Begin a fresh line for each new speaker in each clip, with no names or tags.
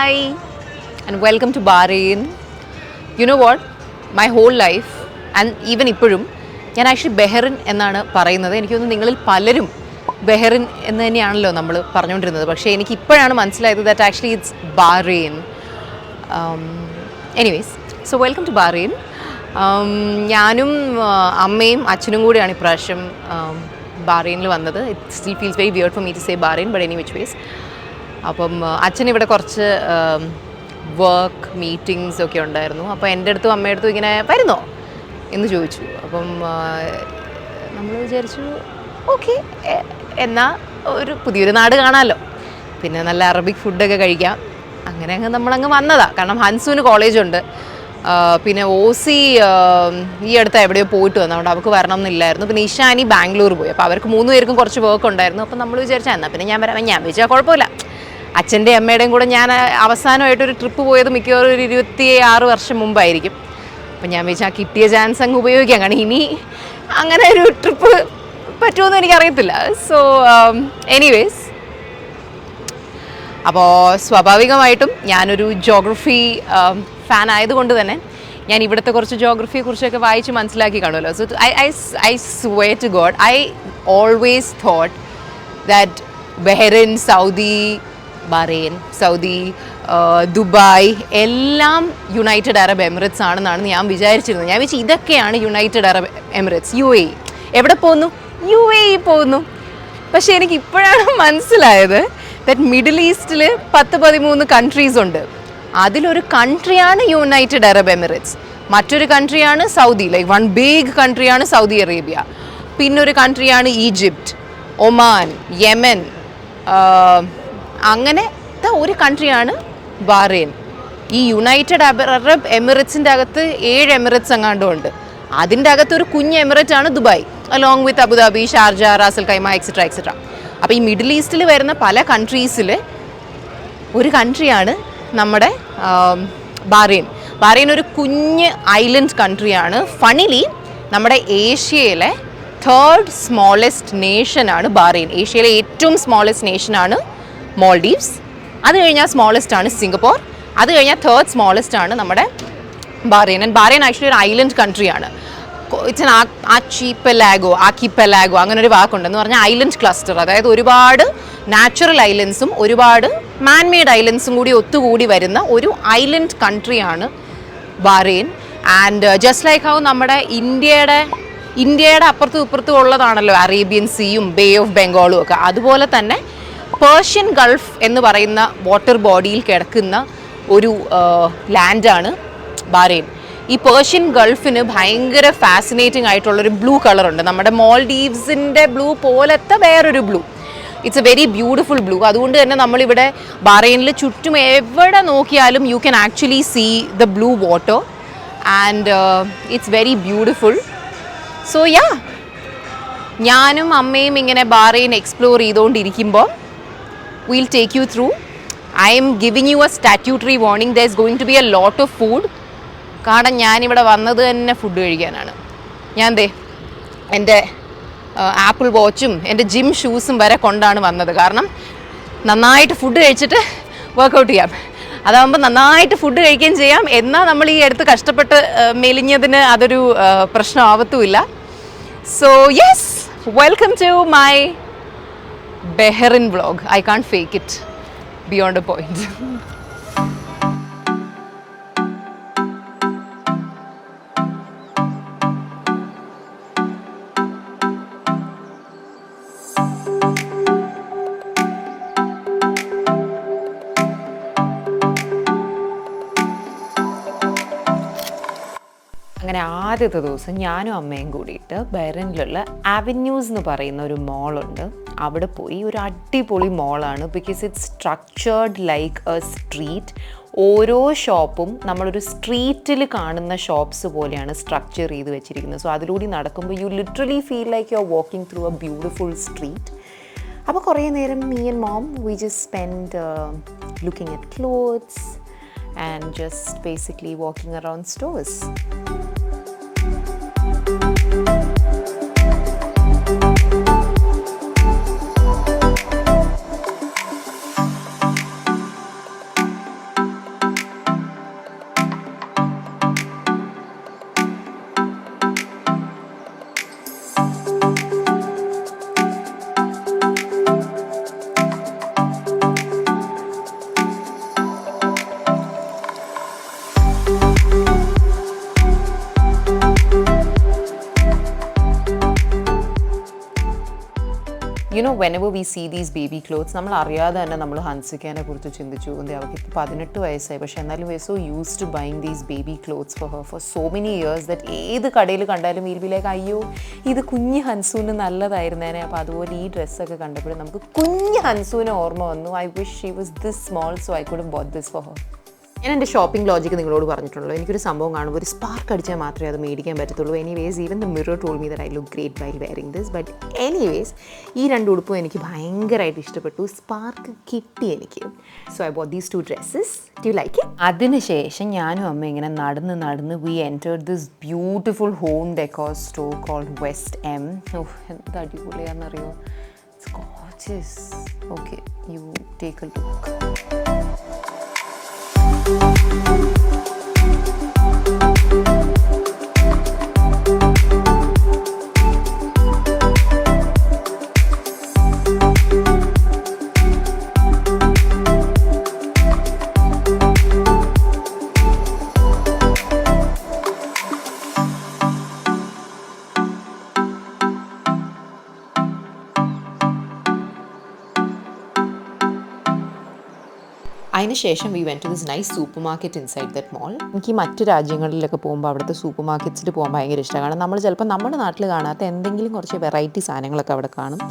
Hi and welcome to Bahrain. You know what? My whole life and even ഇപ്പോഴും ഞാൻ actually Bahrain എന്നാണ് പറയുന്നത്. എനിക്ക് തോന്നുന്നു നിങ്ങളിൽ പലരും ബെഹറിൻ എന്ന് തന്നെയാണല്ലോ നമ്മൾ പറഞ്ഞുകൊണ്ടിരുന്നത്. പക്ഷേ എനിക്ക് ഇപ്പോഴാണ് മനസ്സിലായത് that actually it's Bahrain. Anyways, so welcome to Bahrain. ഞാനും അമ്മയും അച്ഛനും കൂടിയാണ് ഇപ്രാവശ്യം ബാറൈനിൽ വന്നത്. It still feels very weird for me to say Bahrain, but any which ways. അപ്പം അച്ഛൻ ഇവിടെ കുറച്ച് വർക്ക് മീറ്റിങ്സ് ഒക്കെ ഉണ്ടായിരുന്നു. അപ്പോൾ എൻ്റെ അടുത്തും അമ്മയുടെ അടുത്തും ഇങ്ങനെ വരുന്നോ എന്ന് ചോദിച്ചു. അപ്പം നമ്മൾ വിചാരിച്ചു ഓക്കെ, എന്നാൽ ഒരു പുതിയൊരു നാട് കാണാമല്ലോ, പിന്നെ നല്ല അറബിക് ഫുഡൊക്കെ കഴിക്കാം. അങ്ങനെ നമ്മളങ്ങ് വന്നതാണ്. കാരണം ഹൻസുവിന് കോളേജുണ്ട്, പിന്നെ ഓസി ഈ അടുത്ത് എവിടെയോ പോയിട്ട് വന്നു, അതുകൊണ്ട് അവർക്ക് വരണം എന്നില്ലായിരുന്നു. പിന്നെ ഇഷാനി ബാംഗ്ലൂർ പോയി. അപ്പോൾ അവർക്ക് 3 പേർക്കും കുറച്ച് വർക്ക് ഉണ്ടായിരുന്നു. അപ്പം നമ്മൾ വിചാരിച്ചാൽ എന്നാൽ പിന്നെ ഞാൻ വരാം. ഞാൻ വിചാരിച്ചാൽ കുഴപ്പമില്ല. അച്ഛൻ്റെയും അമ്മയുടെയും കൂടെ ഞാൻ അവസാനമായിട്ടൊരു ട്രിപ്പ് പോയത് മിക്കവാറും ഒരു 26 വർഷം മുമ്പായിരിക്കും. അപ്പം ഞാൻ വിചാരിച്ചാൽ ആ കിട്ടിയ ചാൻസ് അങ്ങ് ഉപയോഗിക്കാം. കാരണം ഇനി അങ്ങനെ ഒരു ട്രിപ്പ് പറ്റുമെന്ന് എനിക്കറിയത്തില്ല. സോ എനിവേസ്, അപ്പോൾ സ്വാഭാവികമായിട്ടും ഞാനൊരു ജോഗ്രഫി ഫാൻ ആയതുകൊണ്ട് തന്നെ ഞാൻ ഇവിടുത്തെ കുറച്ച് ജോഗ്രഫിയെക്കുറിച്ചൊക്കെ വായിച്ച് മനസ്സിലാക്കി കാണുമല്ലോ. So I swear to God, I always thought that Bahrain, Bahrain, Saudi, Dubai എല്ലാം യുണൈറ്റഡ് അറബ് എമിറേറ്റ്സ് ആണെന്നാണ് ഞാൻ വിചാരിച്ചിരുന്നത്. ഞാൻ വിചാരിച്ചു ഇതൊക്കെയാണ് യുണൈറ്റഡ് അറബ് എമിറേറ്റ്സ്, UAE. എവിടെ പോകുന്നു? UAE പോകുന്നു. പക്ഷേ എനിക്ക് ഇപ്പോഴാണ് മനസ്സിലായത് ദാറ്റ് മിഡിൽ ഈസ്റ്റിൽ 10-13 കൺട്രീസ് ഉണ്ട്. അതിലൊരു കൺട്രിയാണ് യുണൈറ്റഡ് അറബ് എമിറേറ്റ്സ്, മറ്റൊരു കൺട്രിയാണ് സൗദി, ലൈക്ക് വൺ ബിഗ് കൺട്രിയാണ് സൗദി അറേബ്യ, പിന്നൊരു കൺട്രിയാണ് ഈജിപ്റ്റ്, ഒമാൻ, യമൻ, അങ്ങനത്തെ ഒരു കൺട്രിയാണ് ബഹ്റൈൻ. ഈ യുണൈറ്റഡ് അറബ് എമിറേറ്റ്സിൻ്റെ അകത്ത് 7 എമിറേറ്റ്സ് എങ്ങാണ്ടും ഉണ്ട്. അതിൻ്റെ അകത്ത് ഒരു കുഞ്ഞ് എമിറേറ്റ് ആണ് Dubai, along with Abu Dhabi, Sharjah, Ras al Khaimah, etcetera etcetera. അപ്പോൾ ഈ മിഡിൽ ഈസ്റ്റിൽ വരുന്ന പല കൺട്രീസിൽ ഒരു കൺട്രിയാണ് നമ്മുടെ ബഹ്റൈൻ. ബഹ്റൈൻ ഒരു കുഞ്ഞ് ഐലൻഡ് കൺട്രിയാണ്. ഫണിലി നമ്മുടെ ഏഷ്യയിലെ 3rd സ്മോളസ്റ്റ് നേഷനാണ് ബഹ്റൈൻ. ഏഷ്യയിലെ ഏറ്റവും സ്മോളസ്റ്റ് നേഷനാണ് മോൾഡീവ്സ്. അത് കഴിഞ്ഞാൽ സ്മോളസ്റ്റ് ആണ് സിംഗപ്പൂർ. അത് കഴിഞ്ഞാൽ 3rd സ്മോളസ്റ്റ് ആണ് നമ്മുടെ ബഹ്റൈൻ. ആൻഡ് ബഹ്റൈൻ ആക്ച്വലി ഒരു ഐലൻഡ് കൺട്രിയാണ്. ഇറ്റ്സ് ആൻ ആർക്കിപ്പെലാഗോ അങ്ങനെ ഒരു വാക്കുണ്ടെന്ന് പറഞ്ഞാൽ ഐലൻഡ് ക്ലസ്റ്റർ. അതായത് ഒരുപാട് നാച്ചുറൽ ഐലൻഡ്സും ഒരുപാട് മാൻമെയ്ഡ് ഐലൻഡ്സും കൂടി ഒത്തുകൂടി വരുന്ന ഒരു ഐലൻഡ് കൺട്രിയാണ് Bahrain. And just like how നമ്മുടെ ഇന്ത്യയുടെ അപ്പുറത്തും ഇപ്പുറത്തും ഉള്ളതാണല്ലോ അറേബ്യൻ സീയും ബേ ഓഫ് ബംഗാളും ഒക്കെ, അതുപോലെ തന്നെ പേർഷ്യൻ ഗൾഫ് എന്ന് പറയുന്ന വാട്ടർ ബോഡിയിൽ കിടക്കുന്ന ഒരു ലാൻഡാണ് ബഹ്റൈൻ. ഈ പേർഷ്യൻ ഗൾഫിന് ഭയങ്കര ഫാസിനേറ്റിംഗ് ആയിട്ടുള്ളൊരു ബ്ലൂ കളറുണ്ട്. നമ്മുടെ മോൾഡീവ്സിൻ്റെ ബ്ലൂ പോലത്തെ വേറൊരു blue. It's a very beautiful blue. അതുകൊണ്ട് തന്നെ നമ്മളിവിടെ ബഹ്റൈനിൽ ചുറ്റും എവിടെ നോക്കിയാലും you can actually see the blue water and it's very beautiful. So yeah, ഞാനും അമ്മയും ഇങ്ങനെ ബഹ്റൈൻ എക്സ്പ്ലോർ ചെയ്തുകൊണ്ടിരിക്കുമ്പോൾ we'll take you through. I am giving you a statutory warning. There's going to be a lot of food. കാരണം ഞാനിവിടെ വന്നത് തന്നെ food കഴിക്കാനാണ്. ഞാൻ എൻ്റെ ആപ്പിൾ വാച്ചും എൻ്റെ ജിം ഷൂസും വരെ കൊണ്ടാണ് വന്നത്. കാരണം നന്നായിട്ട് ഫുഡ് കഴിച്ചിട്ട് വർക്കൗട്ട് ചെയ്യാം. അതാകുമ്പോൾ നന്നായിട്ട് ഫുഡ് കഴിക്കുകയും ചെയ്യാം, എന്നാൽ നമ്മൾ ഈ അടുത്ത് കഷ്ടപ്പെട്ട് മെലിഞ്ഞതിന് അതൊരു പ്രശ്നമാവത്തുമില്ല. So yes, welcome to my Bahrain vlog. I can't fake it beyond a point. അങ്ങനെ ആദ്യത്തെ ദിവസം ഞാനും അമ്മയും കൂടിയിട്ട് ബഹ്റൈനിലുള്ള അവന്യൂസ് എന്ന് പറയുന്ന ഒരു മോളുണ്ട്, അവിടെ പോയി. ഒരു അടിപൊളി മോളാണ്, because it's structured like A street. ഓരോ ഷോപ്പും നമ്മളൊരു സ്ട്രീറ്റിൽ കാണുന്ന ഷോപ്സ് പോലെയാണ് സ്ട്രക്ചർ ചെയ്ത് വെച്ചിരിക്കുന്നത്. സോ അതിലൂടെ നടക്കുമ്പോൾ you literally feel like you are walking through a beautiful street. അപ്പോൾ കുറേ നേരം me and mom we just spend looking at clothes and just basically walking around stores. whenever we see these baby clothes, നമ്മൾ അറിയാതെ തന്നെ നമ്മൾ ഹൻസിക്കനെ കുറിച്ച് ചിന്തിച്ചു. അവൾക്ക് ഇപ്പോൾ 18 വയസ്സായി, പക്ഷെ എന്നാലും we are so used to buying these baby clothes for her for so many years that ഏത് കടയിൽ കണ്ടാലും we'll be like, അയ്യോ ഇത് കുഞ്ഞ് ഹൻസൂന് നല്ലതായിരുന്നേനെ. അപ്പോൾ അതുപോലെ ഈ ഡ്രസ്സൊക്കെ കണ്ടപ്പോഴും നമുക്ക് കുഞ്ഞ് ഹൻസൂന് ഓർമ്മ വന്നു. I wish she was this small so I could have bought this for her. ഞാൻ എൻ്റെ ഷോപ്പിംഗ് ലോജിക്ക് നിങ്ങളോട് പറഞ്ഞിട്ടുള്ളൂ. എനിക്കൊരു സംഭവം കാണുമ്പോൾ ഒരു സ്പാർക്ക് അടിച്ചാൽ മാത്രമേ അത് മേടിക്കാൻ പറ്റത്തുള്ളൂ. Anyways even the mirror told me that I look great while wearing this. But anyways ഈ രണ്ട് ഉടുപ്പും എനിക്ക് ഭയങ്കരമായിട്ട് ഇഷ്ടപ്പെട്ടു. സ്പാർക്ക് കിട്ടി എനിക്ക്. So I bought these 2 dresses. Do you like it? അതിനുശേഷം ഞാനും അമ്മ ഇങ്ങനെ നടന്ന് we entered this beautiful home decor store called West M. എന്ത് അടിപൊളിയാണെന്നറിയോ? It's gorgeous. Okay, you take a look. അതിനുശേഷം we went to this nice super market inside that മോൾ. എനിക്ക് മറ്റ് രാജ്യങ്ങളിലൊക്കെ പോകുമ്പോൾ അവിടുത്തെ സൂപ്പർ മാർക്കറ്റ്സിൽ പോകാൻ ഭയങ്കര ഇഷ്ടമാണ്. കാരണം നമ്മൾ ചിലപ്പോൾ നമ്മുടെ നാട്ടിൽ കാണാത്ത എന്തെങ്കിലും കുറച്ച് വെറൈറ്റി സാധനങ്ങളൊക്കെ അവിടെ കാണും.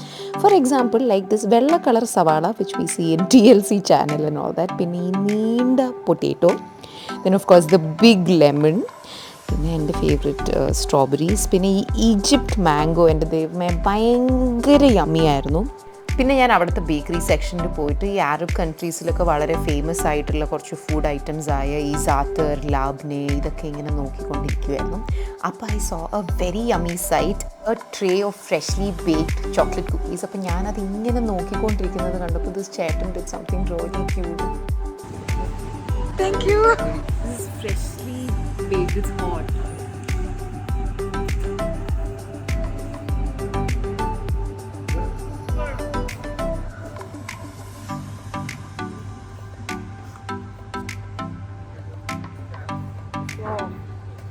ഫോർ എക്സാമ്പിൾ ലൈക്ക് ദിസ് വെള്ള കളർ സവാള which we see in TLC channel and all that. പിന്നെ ഈ നീണ്ട potato, then of course the big lemon, പിന്നെ എൻ്റെ ഫേവറേറ്റ് സ്ട്രോബെറീസ്, പിന്നെ ഈ ഈജിപ്റ്റ് മാംഗോ. എൻ്റെ ദൈവമേ ഭയങ്കര യമ്മിയായിരുന്നു. പിന്നെ ഞാൻ അവിടുത്തെ ബേക്കറി സെക്ഷനിൽ പോയിട്ട് ഈ അറബ് കൺട്രീസിലൊക്കെ വളരെ ഫേമസ് ആയിട്ടുള്ള കുറച്ച് ഫുഡ് ഐറ്റംസ് ആയ ഈ സാത്തർ, ലാബ്നെ ഇതൊക്കെ ഇങ്ങനെ നോക്കിക്കൊണ്ടിരിക്കുമായിരുന്നു. അപ്പോൾ I saw a very yummy sight, a tray of freshly baked chocolate cookies. അപ്പോൾ ഞാനത് ഇങ്ങനെ നോക്കിക്കൊണ്ടിരിക്കുന്നത് കണ്ടപ്പോൾ ദിസ് ചേട്ടൻ did something really cute. Thank you. This freshly baked is hot.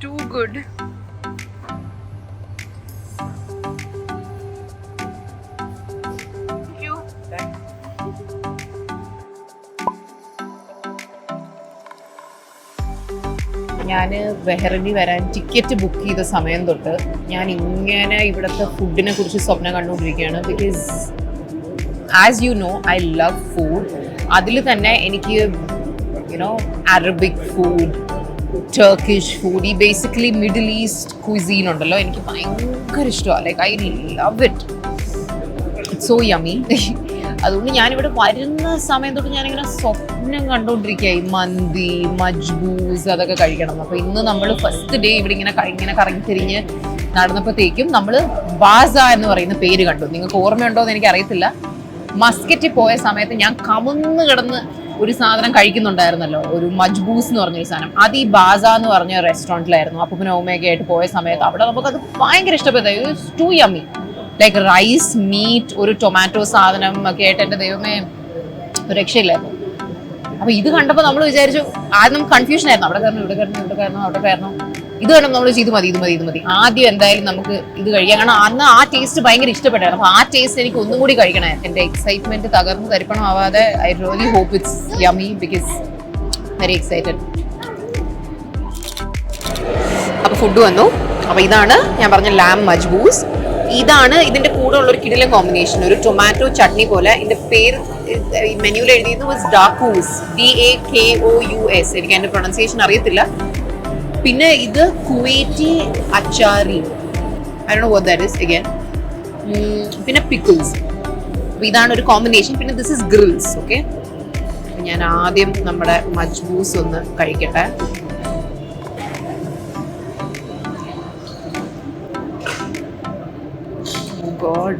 Too good. Thank you. ഞാൻ ബഹ്റൈനിൽ വരാൻ ടിക്കറ്റ് ബുക്ക് ചെയ്ത സമയം തൊട്ട് ഞാൻ ഇങ്ങനെ ഇവിടുത്തെ ഫുഡിനെ കുറിച്ച് സ്വപ്നം കണ്ടുകൊണ്ടിരിക്കുകയാണ്. Because as you know I love food. അതിൽ തന്നെ എനിക്ക് അറബിക് ഫുഡ്, ടർക്കിഷ് ഫുഡ്, ഈ ബേസിക്കലി മിഡിൽ ഈസ്റ്റ് കുസീൻ ഉണ്ടല്ലോ, എനിക്ക് ഭയങ്കര ഇഷ്ടമാണ്. Like I love it. It's so yummy. അതുകൊണ്ട് ഞാനിവിടെ വരുന്ന സമയം തൊട്ട് ഞാനിങ്ങനെ സ്വപ്നം കണ്ടുകൊണ്ടിരിക്കുക ഈ മന്തി, മജ്ബൂസ് അതൊക്കെ കഴിക്കണം. അപ്പോൾ ഇന്ന് നമ്മൾ ഫസ്റ്റ് ഡേ ഇവിടെ ഇങ്ങനെ കറങ്ങി തിരിഞ്ഞ് നടന്നപ്പോഴത്തേക്കും നമ്മൾ ബാസ എന്ന് പറയുന്ന പേര് കണ്ടു. നിങ്ങൾക്ക് ഓർമ്മയുണ്ടോ എന്ന് എനിക്കറിയത്തില്ല. മസ്കറ്റിൽ പോയ സമയത്ത് ഞാൻ കമന്ന് കിടന്ന് ഒരു സാധനം കഴിക്കുന്നുണ്ടായിരുന്നല്ലോ, ഒരു മജ്ബൂസ് എന്ന് പറഞ്ഞൊരു സാധനം. അത് ഈ ബാസ എന്ന് പറഞ്ഞ റെസ്റ്റോറൻറ്റിലായിരുന്നു. അപ്പോൾ പിന്നെ ഓമയൊക്കെ ആയിട്ട് പോയ സമയത്ത് അവിടെ നമുക്കത് ഭയങ്കര ഇഷ്ടപ്പെട്ടു. It was too yummy. Like rice, meat, ഒരു ടൊമാറ്റോ സാധനം ഒക്കെ ആയിട്ട് എൻ്റെ ദൈവമേ ഒരു രക്ഷയില്ലായിരുന്നു. അപ്പോൾ ഇത് കണ്ടപ്പോൾ നമ്മൾ വിചാരിച്ചു, ആദ്യം നമുക്ക് കൺഫ്യൂഷൻ ആയിരുന്നു, അവിടെ കയറണം, ഇവിടെ കയറണം, അവിടെ കയറണം. ഇത് കണ്ടപ്പോൾ നമ്മൾ ഇത് മതി. ആദ്യം എന്തായാലും നമുക്ക് ഇത് കഴിക്കാം. കാരണം അന്ന് ആ ടേസ്റ്റ് ഭയങ്കര ഇഷ്ടപ്പെട്ടായിരുന്നു. അപ്പോൾ ആ ടേസ്റ്റ് എനിക്ക് ഒന്നും കൂടി കഴിക്കണേ. എൻ്റെ എക്സൈറ്റ്മെന്റ് തകർന്ന് തരിപ്പണമാവാതെ I really hope it's yummy because very excited. അപ്പോൾ ഫുഡ് വന്നു. അപ്പോൾ ഇതാണ് ഞാൻ പറഞ്ഞ ലാം മജ്ബൂസ്. ഇതാണ് ഇതിൻ്റെ കൂടെ ഉള്ളൊരു കിടിലൻ കോമ്പിനേഷൻ, ഒരു ടൊമാറ്റോ ചട്നി പോലെ. ഇതിൻ്റെ പേര് മെനുവിൽ എഴുതിയത് വാസ് ഡാക്കൂസ്, DAKOUS. എനിക്ക് അതിൻ്റെ പ്രൊണൗൺസിയേഷൻ അറിയത്തില്ല. പിന്നെ ഇത് കുവൈറ്റി അച്ചാറി, I don't know what that is again. പിന്നെ പിക്കിൾസ്. അപ്പോൾ ഇതാണ് ഒരു കോമ്പിനേഷൻ. പിന്നെ ദിസ് ഇസ് ഗ്രിൽസ്. ഓക്കെ, ഞാൻ ആദ്യം നമ്മുടെ മജ്ബൂസ് ഒന്ന് കഴിക്കട്ടെ. God,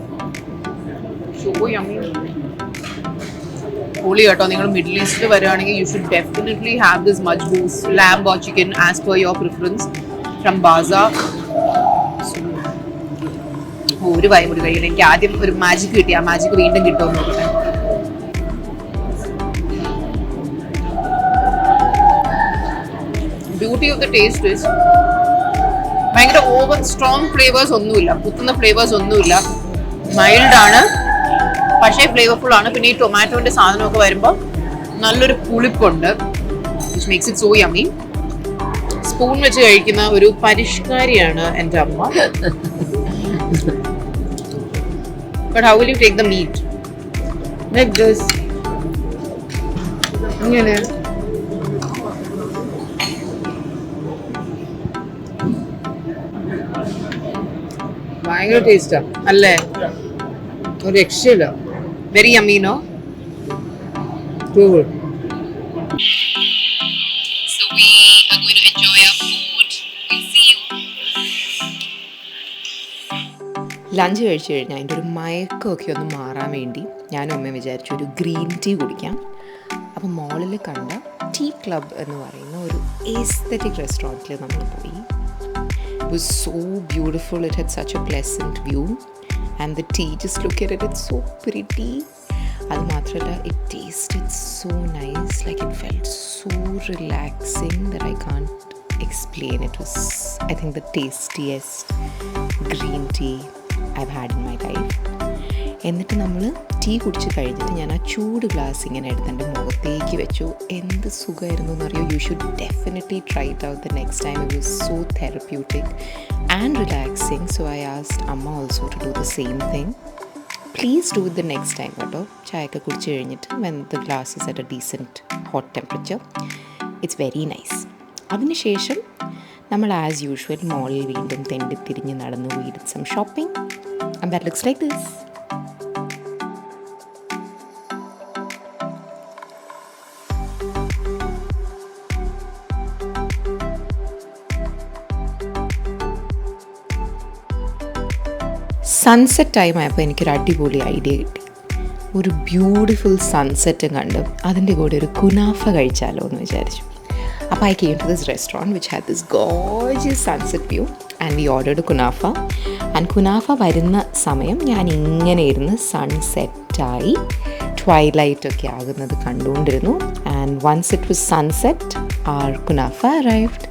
so yummy. Holy കേട്ടോ, നിങ്ങൾ മിഡിൽ ഈസ്റ്റിൽ വരുവാണെങ്കിൽ U should definitely have this majboos, lamb or chicken as per your preference from Baza. ഒരു വായും കൂടി കഴിക്കണം. എനിക്ക് ആദ്യം ഒരു മാജിക് കിട്ടി, ആ മാജിക് വീണ്ടും കിട്ടുമെന്ന് നോക്കട്ടെ. Beauty of the taste is ഭയങ്കര ഓവർ സ്ട്രോങ് ഫ്ലേവേഴ്സ് ഒന്നുമില്ല, കുത്തുന്ന ഫ്ലേവേഴ്സ് ഒന്നുമില്ല, മൈൽഡാണ്. പക്ഷേ ഫ്ലേവർഫുൾ ആണ്. പിന്നെ ഈ ടൊമാറ്റോന്റെ സാധനമൊക്കെ വരുമ്പോൾ നല്ലൊരു പുളിപ്പുണ്ട്, which makes it so yummy. Spoon വെച്ച് കഴിക്കുന്ന ഒരു പരിഷ്കാരിയാണ് എൻ്റെ അമ്മ. But how will you take the meat?
Like this. ഇങ്ങനെ ഭയങ്കര ടേസ്റ്റാ
അല്ലേ?
ഒരു രക്ഷയില്ല.
Very yummy, no?
Too good.
So we are going to enjoy our food. We'll see you. Lunch കഴിച്ചു കഴിഞ്ഞാൽ അതിൻ്റെ ഒരു മയക്കമൊക്കെ ഒന്ന് മാറാൻ വേണ്ടി ഞാനും അമ്മയും വിചാരിച്ചു ഒരു ഗ്രീൻ ടീ കുടിക്കാം. അപ്പോൾ മോളിൽ കണ്ട ടീ ക്ലബ് എന്ന് പറയുന്ന ഒരു എസ്തെറ്റിക് റെസ്റ്റോറൻറ്റിൽ നമ്മൾ പോയി. It was so beautiful. It had such a pleasant view. And the tea, just look at it, it's so pretty. അത് മാത്രമല്ല, it tasted so nice. Like it felt so relaxing that I can't explain. It was, I think, the tastiest green tea I've had in my life. എന്നിട്ട് നമ്മൾ tea കുടിച്ച് കഴിഞ്ഞിട്ട് ഞാൻ ആ ചൂട് glass ഇങ്ങനെ എടുത്ത് എൻ്റെ മുഖത്തേക്ക് വെച്ചു. എന്ത് സുഖമായിരുന്നു എന്നറിയോ. You should definitely try it out the next time. It was so therapeutic and relaxing. So I asked അമ്മ also to do the same thing. Please do it the next time കേട്ടോ. ചായയൊക്കെ കുടിച്ച് കഴിഞ്ഞിട്ട് when the glass is at a decent hot temperature. It's very nice. അതിനുശേഷം നമ്മൾ as usual മോളിൽ വീണ്ടും തെണ്ടിത്തിരിഞ്ഞ് നടന്നു. We did some shopping and that looks like this. Sunset time ആയപ്പോൾ എനിക്കൊരു അടിപൊളി ഐഡിയ കിട്ടി. ഒരു ബ്യൂട്ടിഫുൾ സൺസെറ്റും കണ്ട് അതിൻ്റെ കൂടെ ഒരു കുനാഫ കഴിച്ചാലോ എന്ന് വിചാരിച്ചു. അപ്പോൾ I came to this restaurant which had this gorgeous sunset view and we ordered kunafa. And kunafa വരുന്ന സമയം ഞാൻ ഇങ്ങനെ ഇരുന്ന് സൺസെറ്റായി ട്വൈലൈറ്റൊക്കെ ആകുന്നത് കണ്ടുകൊണ്ടിരുന്നു. And once it was sunset our kunafa arrived.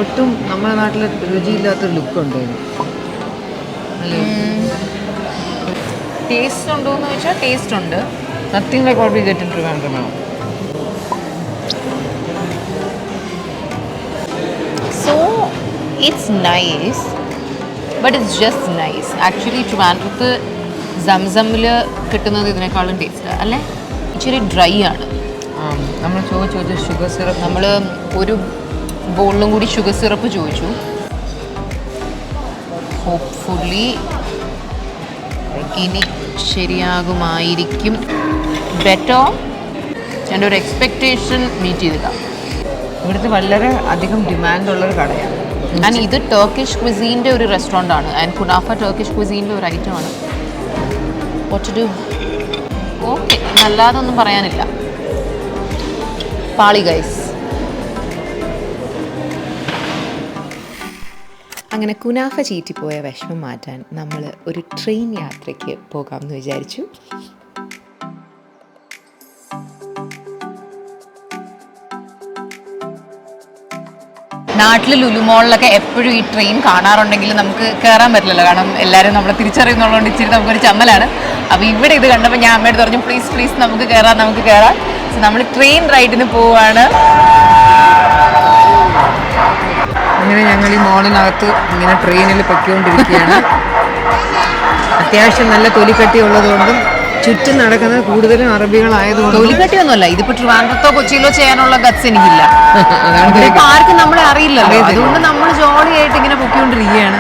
ഒട്ടും നമ്മുടെ നാട്ടിൽ രുചിയില്ലാത്തൊരു ലുക്കുണ്ട്.
ടേസ്റ്റ് ഉണ്ടോ എന്ന് ചോദിച്ചാൽ ടേസ്റ്റ് ഉണ്ട്.
Nothing like what we get in Trivandrum now.
So it's nice, but it's just nice. Actually ട്രിവാൻഡ്രത്ത് സംസമിൽ കിട്ടുന്നത് ഇതിനേക്കാളും ടേസ്റ്റ് അല്ലേ? ഇച്ചിരി ഡ്രൈ ആണ്.
നമ്മൾ ചോദിച്ചു ഷുഗർ സിറപ്പ്.
നമ്മൾ ഒരു ബോളിലും കൂടി ഷുഗർ സിറപ്പ് ചോദിച്ചു. ഹോപ്പ്ഫുള്ളി ഇനി ശരിയാകുമായിരിക്കും. ബെറ്റർ. എൻ്റെ ഒരു എക്സ്പെക്റ്റേഷൻ മീറ്റ് ചെയ്തില്ല.
ഇവിടുത്തെ വളരെ അധികം ഡിമാൻഡുള്ളൊരു കടയാണ്.
ആൻഡ് ഇത് ടർക്കിഷ് ക്വിസീൻ്റെ ഒരു റെസ്റ്റോറൻ്റ് ആണ്. ആൻഡ് കുനാഫ ടർക്കിഷ് ക്വിസീൻ്റെ ഒരു ഐറ്റമാണ്. What to do? ഓക്കെ, നല്ലതൊന്നും പറയാനില്ല. പാളി ഗൈസ്. അങ്ങനെ കുനാഫ ചീറ്റിപ്പോയ വിഷമം മാറ്റാൻ നമ്മൾ ഒരു ട്രെയിൻ യാത്രയ്ക്ക് പോകാമെന്ന് വിചാരിച്ചു. നാട്ടിൽ ലുലുമോളിലൊക്കെ എപ്പോഴും ഈ ട്രെയിൻ കാണാറുണ്ടെങ്കിൽ നമുക്ക് കയറാൻ പറ്റില്ലല്ലോ, കാരണം എല്ലാവരും നമ്മളെ തിരിച്ചറിയുന്നുള്ളതുകൊണ്ട് ഇച്ചിരി നമുക്കൊരു ചമ്മലാണ്. അപ്പോൾ ഇവിടെ ഇത് കണ്ടപ്പോൾ ഞാൻ അമ്മയോട് പറഞ്ഞു പ്ലീസ് പ്ലീസ് നമുക്ക് കയറാം. സോ നമ്മൾ ട്രെയിൻ റൈഡിന് പോവുകയാണ്.
അങ്ങനെ ഞങ്ങൾ ഈ മോളിനകത്ത് ഇങ്ങനെ ട്രെയിനിൽ പൊയ്ക്കൊണ്ടിരിക്കുകയാണ്. അത്യാവശ്യം നല്ല തൊലിക്കട്ടി ഉള്ളതുകൊണ്ടും ചുറ്റും നടക്കുന്നത് കൂടുതലും അറബികളായതുകൊണ്ട്.
തൊലിക്കട്ടിയൊന്നുമല്ല, ഇതിപ്പോൾ ട്രിവാൻഡ്രത്തോ കൊച്ചിയിലോ ചെയ്യാനുള്ള ഗട്സ് എനിക്കില്ല. ഇപ്പം ആർക്കും നമ്മളെ അറിയില്ലല്ലോ, അതുകൊണ്ട് നമ്മൾ ജോളിയായിട്ട് ഇങ്ങനെ പൊയ്ക്കൊണ്ടിരിക്കുകയാണ്.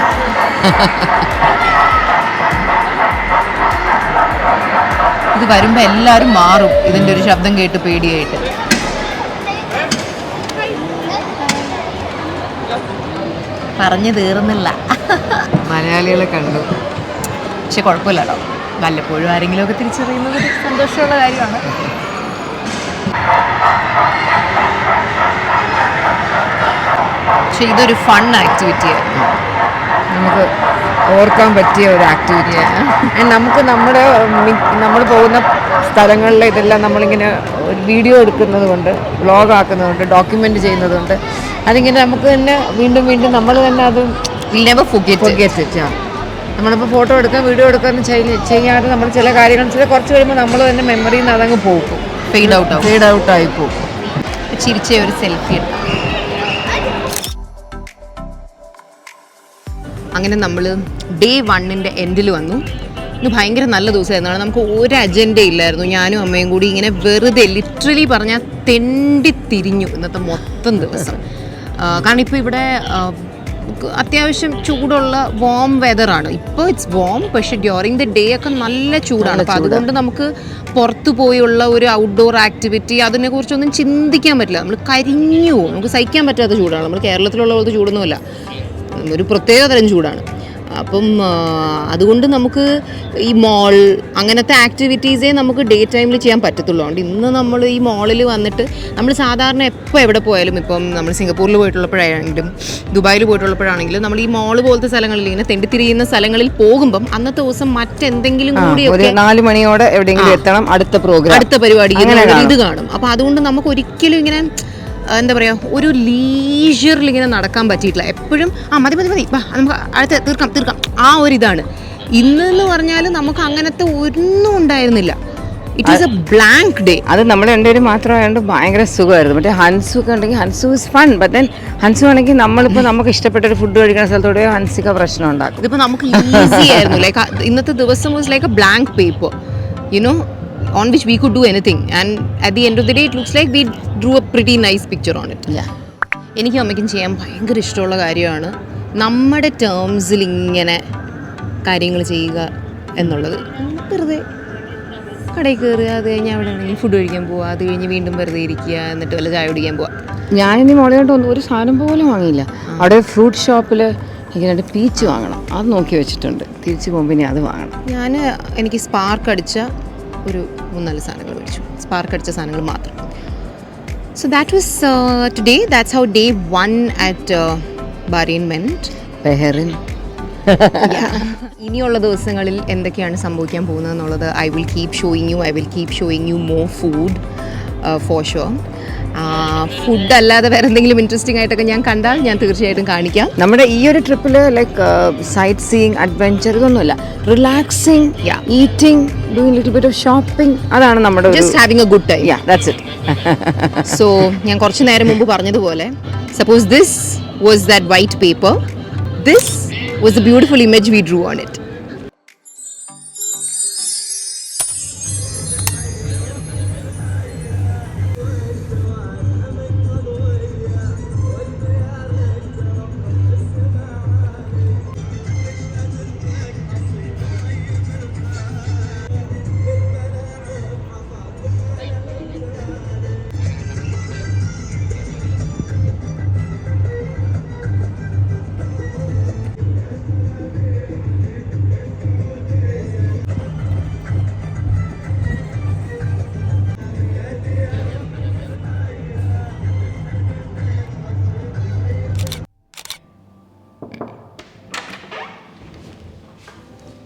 ഇത് വരുമ്പോൾ എല്ലാവരും മാറും ഇതിൻ്റെ ഒരു ശബ്ദം കേട്ട് പേടിയായിട്ട്. പറഞ്ഞു തീർന്നില്ല.
മലയാളികളെ കണ്ടു.
പക്ഷെ കുഴപ്പമില്ലല്ലോ, വല്ലപ്പോഴും ആരെങ്കിലും ഒക്കെ തിരിച്ചറിയുന്നത് സന്തോഷമുള്ള കാര്യമാണ്. പക്ഷെ ഇതൊരു ഫൺ ആക്ടിവിറ്റി ആയിരുന്നു.
നമുക്ക് ഓർക്കാൻ പറ്റിയ ഒരു ആക്ടിവിറ്റി. ആൻഡ് നമുക്ക് നമ്മൾ പോകുന്ന സ്ഥലങ്ങളിലെ ഇതെല്ലാം നമ്മളിങ്ങനെ വീഡിയോ എടുക്കുന്നത് കൊണ്ട്, വ്ളോഗ് ആക്കുന്നതുകൊണ്ട്, ഡോക്യുമെൻ്റ് ചെയ്യുന്നതുകൊണ്ട് അതിങ്ങനെ നമുക്ക് തന്നെ വീണ്ടും വീണ്ടും നമ്മൾ തന്നെ അത് forget. നമ്മളിപ്പോൾ ഫോട്ടോ എടുക്കാൻ വീഡിയോ എടുക്കാൻ ചെയ്യാതെ നമ്മൾ ചില കാര്യങ്ങൾ കുറച്ച് കഴിയുമ്പോൾ നമ്മൾ തന്നെ മെമ്മറിയിൽ നിന്ന് അതങ്ങ് പോകും, ഫെയ്ഡ് ഔട്ട് ആയി പോകും.
ചിരിച്ച ഒരു സെൽഫി എടുക്കാം. അങ്ങനെ നമ്മൾ ഡേ 1 എൻഡിൽ വന്നു. ഇന്ന് ഭയങ്കര നല്ല ദിവസമായിരുന്നു. നമുക്ക് ഒരു അജണ്ട ഇല്ലായിരുന്നു. ഞാനും അമ്മയും കൂടി ഇങ്ങനെ വെറുതെ ലിറ്ററലി പറഞ്ഞാൽ തെണ്ടി തിരിഞ്ഞു ഇന്നത്തെ മൊത്തം ദിവസം. കാരണം ഇപ്പോൾ ഇവിടെ അത്യാവശ്യം ചൂടുള്ള വോം വെതറാണ്. ഇപ്പോൾ ഇറ്റ്സ് വോം, പക്ഷേ ഡ്യൂറിങ് ദ ഡേ ഒക്കെ നല്ല ചൂടാണ്. അപ്പോൾ അതുകൊണ്ട് നമുക്ക് പുറത്തു പോയുള്ള ഒരു ഔട്ട്ഡോർ ആക്ടിവിറ്റി അതിനെക്കുറിച്ചൊന്നും ചിന്തിക്കാൻ പറ്റില്ല. നമ്മൾ കരിഞ്ഞു പോകും. നമുക്ക് സഹിക്കാൻ പറ്റാത്ത ചൂടാണ്. നമ്മൾ കേരളത്തിലുള്ള പോലത്തെ ചൂടൊന്നുമല്ല, ഒരു പ്രത്യേക തരം ചൂടാണ്. അപ്പം അതുകൊണ്ട് നമുക്ക് ഈ മോൾ അങ്ങനത്തെ ആക്ടിവിറ്റീസേ നമുക്ക് ഡേ ടൈമിൽ ചെയ്യാൻ പറ്റത്തുള്ളൂ. അതുകൊണ്ട് ഇന്ന് നമ്മൾ ഈ മോളിൽ വന്നിട്ട് നമ്മൾ സാധാരണ എപ്പോൾ എവിടെ പോയാലും, ഇപ്പം നമ്മൾ സിംഗപ്പൂരിൽ പോയിട്ടുള്ളപ്പോഴാണെങ്കിലും ദുബായിൽ പോയിട്ടുള്ളപ്പോഴാണെങ്കിലും നമ്മൾ ഈ മോൾ പോലത്തെ സ്ഥലങ്ങളിൽ ഇങ്ങനെ തെണ്ടിത്തിരിയുന്ന സ്ഥലങ്ങളിൽ പോകുമ്പം അന്നത്തെ ദിവസം മറ്റെന്തെങ്കിലും കൂടി
4 മണിയോടെ എവിടെയെങ്കിലും എത്തണം, അടുത്ത പരിപാടി
ഇത് കാണും. അപ്പോൾ അതുകൊണ്ട് നമുക്ക് ഒരിക്കലും ഇങ്ങനെ എന്താ പറയുക, ഒരു ലീഷറിൽ ഇങ്ങനെ നടക്കാൻ പറ്റിയിട്ടില്ല. എപ്പോഴും മതി നമുക്ക് അടുത്ത് തീർക്കാം ആ ഒരു ഇതാണ്. ഇന്നെന്ന് പറഞ്ഞാൽ നമുക്ക് അങ്ങനത്തെ ഒന്നും ഉണ്ടായിരുന്നില്ല. It is A blank day.
അത് നമ്മൾ രണ്ടുപേരും മാത്രമായതുകൊണ്ട് ഭയങ്കര സുഖമായിരുന്നു. മറ്റേ ഹൻസു ഒക്കെ ഉണ്ടെങ്കിൽ Hansu is fun, but then Hansu ആണെങ്കിൽ നമ്മളിപ്പോൾ നമുക്ക് ഇഷ്ടപ്പെട്ട ഒരു ഫുഡ് കഴിക്കുന്ന സ്ഥലത്തോടെ ഹൻസിക പ്രശ്നം ഉണ്ടാക്കും.
ഇതിപ്പോൾ നമുക്ക് ഈസി ആയിരുന്നു. ലൈക്ക് ഇന്നത്തെ ദിവസം was like A blank paper, you know, on which we could do anything, and at the end of the day it looks like we drew a pretty nice picture on it. എനിക്കും അമ്മയ്ക്കും ചെയ്യാൻ ഭയങ്കര ഇഷ്ടമുള്ള കാര്യമാണ് നമ്മുടെ ടേംസിൽ ഇങ്ങനെ കാര്യങ്ങൾ ചെയ്യുക എന്നുള്ളത്. വെറുതെ കടയിൽ കയറുക, അത് കഴിഞ്ഞ് അവിടെ ആണെങ്കിൽ ഫുഡ് കഴിക്കാൻ പോവുക, അത് കഴിഞ്ഞ് വീണ്ടും വെറുതെ ഇരിക്കുക, എന്നിട്ട് വല്ല ചായ കുടിക്കാൻ പോവുക.
ഞാനിനി മോളെ കൊണ്ട് ഒരു സാധനം പോലും വാങ്ങിയില്ല. അവിടെ ഫ്രൂട്ട് ഷോപ്പിൽ ഇങ്ങനെ പീച്ച് വാങ്ങണം, അത് നോക്കി വെച്ചിട്ടുണ്ട്. തിരിച്ച് പോകുമ്പോൾ ഇനി അത് വാങ്ങണം.
എനിക്ക് സ്പാർക്ക് അടിച്ച ഒരു 3-4 സാധനങ്ങൾ മേടിച്ചു, സ്പാർക്ക് അടിച്ച സാധനങ്ങൾ മാത്രം. So that was today. That's how day 1 at Bahrain went.
Bahrain.
ഇനിയുള്ള ദിവസങ്ങളിൽ എന്തൊക്കെയാണ് സംഭവിക്കാൻ പോകുന്നത് എന്നുള്ളത് I will keep showing you more food for sure. Food അല്ലാതെ വേറെ എന്തെങ്കിലും ഇൻട്രസ്റ്റിംഗ് ആയിട്ടൊക്കെ ഞാൻ കണ്ടാൽ ഞാൻ തീർച്ചയായിട്ടും കാണിക്കാം.
നമ്മുടെ ഈ ഒരു ട്രിപ്പിൽ ലൈക്ക് സൈറ്റ് സീയിങ്, അഡ്വെഞ്ചർ ഇതൊന്നുമില്ല, relaxing, eating, doing little bit of shopping, അതാണ് നമ്മുടെ
just having a good time.
That's it.
So ഞാൻ കുറച്ച് നേരം മുമ്പ് പറഞ്ഞതുപോലെ, suppose this was that white paper, this was the beautiful image we drew on it.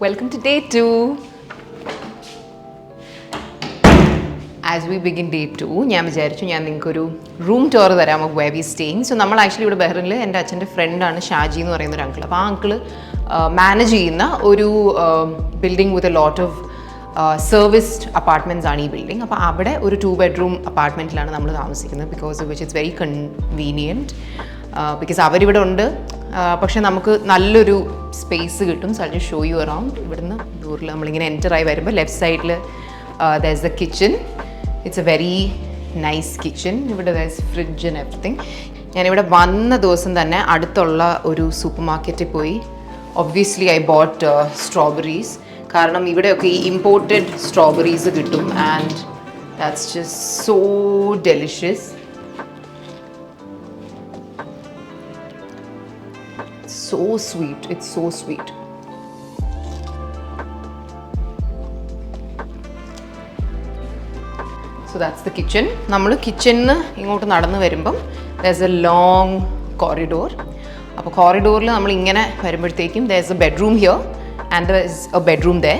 Welcome to day 2. As we begin day 2, ഞാൻ വിചാരിച്ചു ഞാൻ നിങ്ങൾക്കൊരു റൂം ടൂർ തരാം of where we staying. So നമ്മൾ ആക്ച്വലി ഇവിടെ ബഹ്റിനിൽ എൻ്റെ അച്ഛൻ്റെ ഫ്രണ്ടാണ് ഷാജി എന്ന് പറയുന്ന ഒരു അങ്കിൾ. അപ്പോൾ ആ അങ്കിൾ മാനേജ് ചെയ്യുന്ന ഒരു building with a lot of serviced apartments ആണ് ഈ ബിൽഡിംഗ്. അപ്പോൾ അവിടെ ഒരു 2 bedroom അപ്പാർട്ട്മെൻറ്റിലാണ് നമ്മൾ താമസിക്കുന്നത്. Because of which it's very convenient. Because അവരിവിടെ ഉണ്ട്, പക്ഷെ നമുക്ക് നല്ലൊരു സ്പേസ് കിട്ടും. So I just show you around. ഇവിടുന്ന് ദൂരിൽ നമ്മളിങ്ങനെ എൻ്റർ ആയി വരുമ്പോൾ ലെഫ്റ്റ് സൈഡിൽ there is the kitchen. It's a very nice kitchen. ഇവിടെ there is fridge and everything. ഞാനിവിടെ വന്ന ദിവസം തന്നെ അടുത്തുള്ള ഒരു സൂപ്പർ മാർക്കറ്റിൽ പോയി ഒബ്വിയസ്ലി ഐ ബോട്ട് സ്ട്രോബെറീസ്. കാരണം ഇവിടെയൊക്കെ ഈ ഇമ്പോർട്ടഡ് സ്ട്രോബെറീസ് കിട്ടും and that's just so delicious. So sweet, it's so sweet. So that's the kitchen. നമ്മൾ കിച്ചണിൽ ഇങ്ങോട്ട് നടന്നു വരുമ്പം there's a long corridor. അപ്പോൾ കോറിഡോറിൽ നമ്മൾ ഇങ്ങനെ വരുമ്പോഴത്തേക്കും there is a bedroom here and there is a bedroom ദേ.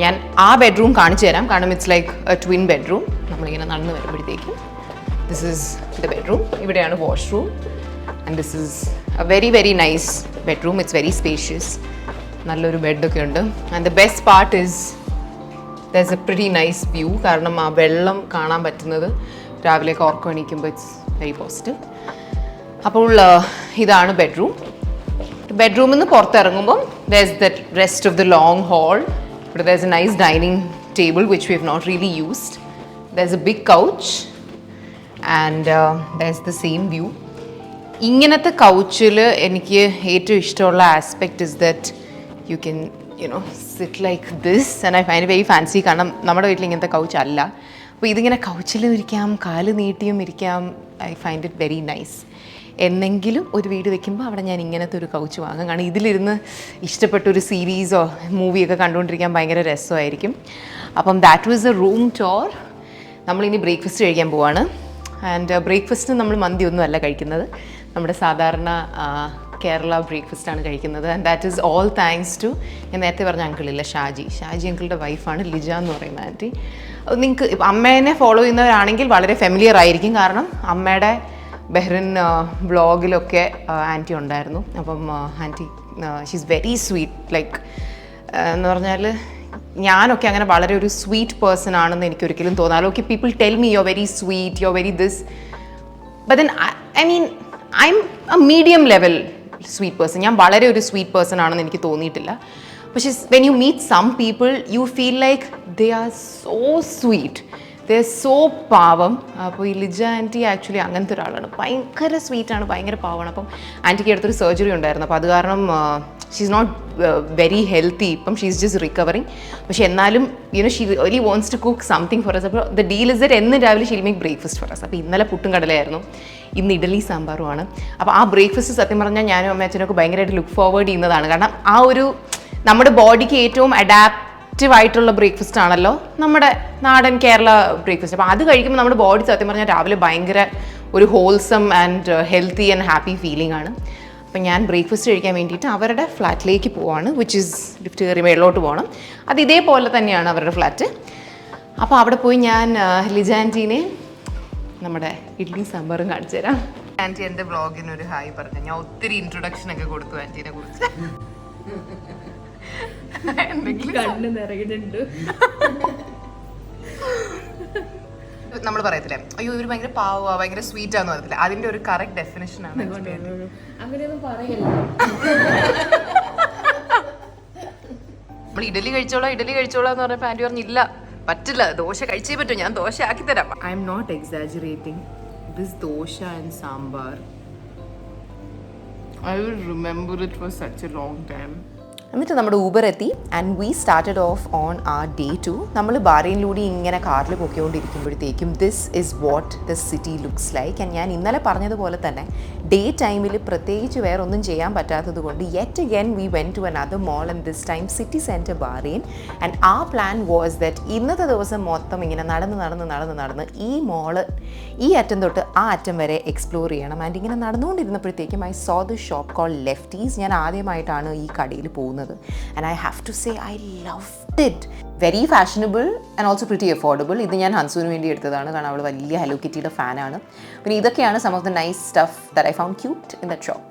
ഞാൻ ആ ബെഡ്റൂം കാണിച്ചു തരാം, കാരണം it's like a twin bedroom. നമ്മളിങ്ങനെ നടന്ന് വരുമ്പോഴത്തേക്കും ദിസ് ഈസ് ദ ബെഡ്റൂം. ഇവിടെയാണ് washroom and this is a very very nice bedroom. It's very spacious. നല്ലൊരു ബെഡൊക്കെ ഉണ്ട്. And the best part is there is a pretty nice view. കാരണം ആ വെള്ളം കാണാൻ പറ്റുന്നത് രാവിലെയൊക്കെ ഉറക്കം എണീക്കുമ്പോൾ ഇറ്റ്സ് വെരി പോസിറ്റീവ്. അപ്പോൾ ഇതാണ് ബെഡ്റൂം. ബെഡ്റൂമിൽ നിന്ന് പുറത്തിറങ്ങുമ്പോൾ there is the rest of the long hall. ഇവിടെ there is a nice dining table which we have not really used. There is a big couch and there is the same view. ഇങ്ങനത്തെ കൗച്ചിൽ എനിക്ക് ഏറ്റവും ഇഷ്ടമുള്ള aspect is that you can sit like this and I find very fancy. കാരണം നമ്മുടെ വീട്ടിൽ ഇങ്ങനത്തെ couch അല്ല. അപ്പോൾ ഇതിങ്ങനെ കൗച്ചിലും ഇരിക്കാം, കാല് നീട്ടിയും ഇരിക്കാം. I find it very nice. എന്നെങ്കിലും ഒരു വീട് വെക്കുമ്പോൾ അവിടെ ഞാൻ ഇങ്ങനത്തെ ഒരു കൗച്ച് വാങ്ങും. കാരണം ഇതിലിരുന്ന് ഇഷ്ടപ്പെട്ടൊരു സീരീസോ മൂവിയൊക്കെ കണ്ടുകൊണ്ടിരിക്കാൻ ഭയങ്കര രസമായിരിക്കും. അപ്പം that was A room tour. നമ്മളിനി ബ്രേക്ക്ഫാസ്റ്റ് കഴിക്കാൻ പോവാണ്. ആൻഡ് ബ്രേക്ക്ഫാസ്റ്റിന് നമ്മൾ മന്തിയൊന്നും അല്ല കഴിക്കുന്നത്, നമ്മുടെ സാധാരണ കേരള ബ്രേക്ക്ഫാസ്റ്റാണ് കഴിക്കുന്നത്. And that is all thanks to, ഞാൻ നേരത്തെ പറഞ്ഞ അങ്കിളില്ല, ഷാജി അങ്കിളുടെ വൈഫാണ് ലിജ എന്ന് പറയുന്ന ആൻറ്റി. നിങ്ങൾക്ക് അമ്മേനെ ഫോളോ ചെയ്യുന്നവരാണെങ്കിൽ വളരെ ഫെമിലിയർ ആയിരിക്കും. കാരണം അമ്മയുടെ ബഹ്റിൻ വ്ളോഗിലൊക്കെ ആൻറ്റി ഉണ്ടായിരുന്നു. അപ്പം aunty she's very sweet. Like എന്ന് പറഞ്ഞാൽ ഞാനൊക്കെ അങ്ങനെ വളരെ ഒരു സ്വീറ്റ് പേഴ്സൺ ആണെന്ന് എനിക്കൊരിക്കലും തോന്നാലോ. Okay, people tell me you are very sweet, you are very this, but then I mean I'm a medium level sweet person. ഞാൻ വളരെ ഒരു സ്വീറ്റ് പേഴ്സൺ ആണെന്ന് എനിക്ക് തോന്നിയിട്ടില്ല. പക്ഷേ when you meet some people you feel like they are so sweet, they are so പാവം. അപ്പോൾ ഈ ലിജ ആൻറ്റി ആക്ച്വലി അങ്ങനത്തെ ഒരാളാണ്. ഭയങ്കര സ്വീറ്റാണ്, ഭയങ്കര പാവമാണ്. അപ്പം ആൻറ്റിക്ക് അടുത്തൊരു സർജറി ഉണ്ടായിരുന്നു. അപ്പോൾ അത് കാരണം ഷീസ് നോട്ട് വെരി ഹെൽത്തി. ഇപ്പം ഷീസ് ജസ്റ്റ് റിക്കവറിങ്. പക്ഷേ എന്നാലും she really wants to cook something for us. അപ്പോൾ ദ ഡീൽ ഇസ് ദറ്റ് എന്ന് രാവിലെ she'll make breakfast for us. അപ്പോൾ ഇന്നലെ പുട്ടും കടലയായിരുന്നു, ഇന്ന് ഇഡലി സാമ്പാറുമാണ്. അപ്പോൾ ആ ബ്രേക്ക്ഫാസ്റ്റ് സത്യം പറഞ്ഞാൽ ഞാനും അമ്മയച്ഛനൊക്കെ ഭയങ്കരമായിട്ട് ലുക്ക് ഫോർവേഡ് ചെയ്യുന്നതാണ്. കാരണം ആ ഒരു നമ്മുടെ ബോഡിക്ക് ഏറ്റവും ആയിട്ടുള്ള ബ്രേക്ക്ഫാസ്റ്റ് ആണല്ലോ നമ്മുടെ നാടൻ കേരള ബ്രേക്ക്ഫാസ്റ്റ്. അപ്പോൾ അത് കഴിക്കുമ്പോൾ നമ്മുടെ ബോഡി സത്യം പറഞ്ഞാൽ രാവിലെ ഭയങ്കര ഒരു wholesome and healthy and happy feeling ആണ്. അപ്പം ഞാൻ ബ്രേക്ക്ഫാസ്റ്റ് കഴിക്കാൻ വേണ്ടിയിട്ട് അവരുടെ ഫ്ലാറ്റിലേക്ക് പോവാണ്, വിച്ച് ഇസ് ലിഫ്റ്റ് കയറി മേളിലോട്ട് പോകണം. അത് ഇതേപോലെ തന്നെയാണ് അവരുടെ ഫ്ലാറ്റ്. അപ്പോൾ അവിടെ പോയി ഞാൻ ലിജ ആൻറ്റീനെ നമ്മുടെ ഇഡ്ഡലി സാമ്പാറും കാണിച്ചു തരാം. ആൻറ്റി എൻ്റെ വ്ളോഗിന് ഒരു ഹായ് പറഞ്ഞു. ഞാൻ ഒത്തിരി ഇൻട്രൊഡക്ഷൻ ഒക്കെ കൊടുത്തു ആൻറ്റീനെ കുറിച്ച്.
കണ്ണ് നിറയുന്നുണ്ട്.
നമ്മൾ പറയത്തില്ലേ, അയ്യോ ഇവര് ഭയങ്കര പാവാ, ഭയങ്കര സ്വീറ്റ് ആന്ന് പറയത്തില്ല, അതിന്റെ ഒരു കറക്റ്റ് ഡെഫിനേഷൻ ആണ്.
അങ്ങനെയൊന്നും പറയല്ല.
നമ്മൾ ഇഡലി കഴിച്ചോളാം എന്ന് പറഞ്ഞപ്പോൾ ആൻറ്റി പറഞ്ഞില്ല, പറ്റില്ല, ദോശ കഴിച്ചേ പറ്റൂ, ഞാൻ ദോശ ആക്കി തരാം. I'm not exaggerating. This dosa and sambar I will remember it for such a long time. എന്നിട്ട് നമ്മുടെ ഊബർ എത്തി and we started off on our day 2. നമ്മൾ ബഹ്റൈനിലൂടെ ഇങ്ങനെ കാറിൽ പൊക്കിക്കൊണ്ടിരിക്കുമ്പോഴത്തേക്കും this is what the city looks like. And ഞാൻ ഇന്നലെ പറഞ്ഞതുപോലെ തന്നെ ഡേ ടൈമിൽ പ്രത്യേകിച്ച് വേറെ ഒന്നും ചെയ്യാൻ പറ്റാത്തത് കൊണ്ട് yet again we went to another mall and this time city centre Bahrain. And ആ പ്ലാൻ വാസ് ദറ്റ് ഇന്നത്തെ ദിവസം മൊത്തം ഇങ്ങനെ നടന്ന് ഈ മോള് ഈ അറ്റം തൊട്ട് ആ അറ്റം വരെ എക്സ്പ്ലോർ ചെയ്യണം. ആൻഡ് ഇങ്ങനെ നടന്നുകൊണ്ടിരുന്നപ്പോഴത്തേക്കും I saw the shop call Lefties. ഞാൻ ആദ്യമായിട്ടാണ് ഈ കടയിൽ പോകുന്നത്. And I have to say I loved it. Very fashionable and also pretty affordable. ഇത് ഞാൻ ഹൻസുവിന് വേണ്ടി എടുത്തതാണ്, കാരണം അവൾ വലിയ ഹലോ കിറ്റിയുടെ ഫാനാണ്. പിന്നെ ഇതൊക്കെയാണ് some of the nice stuff that I found cute in that shop.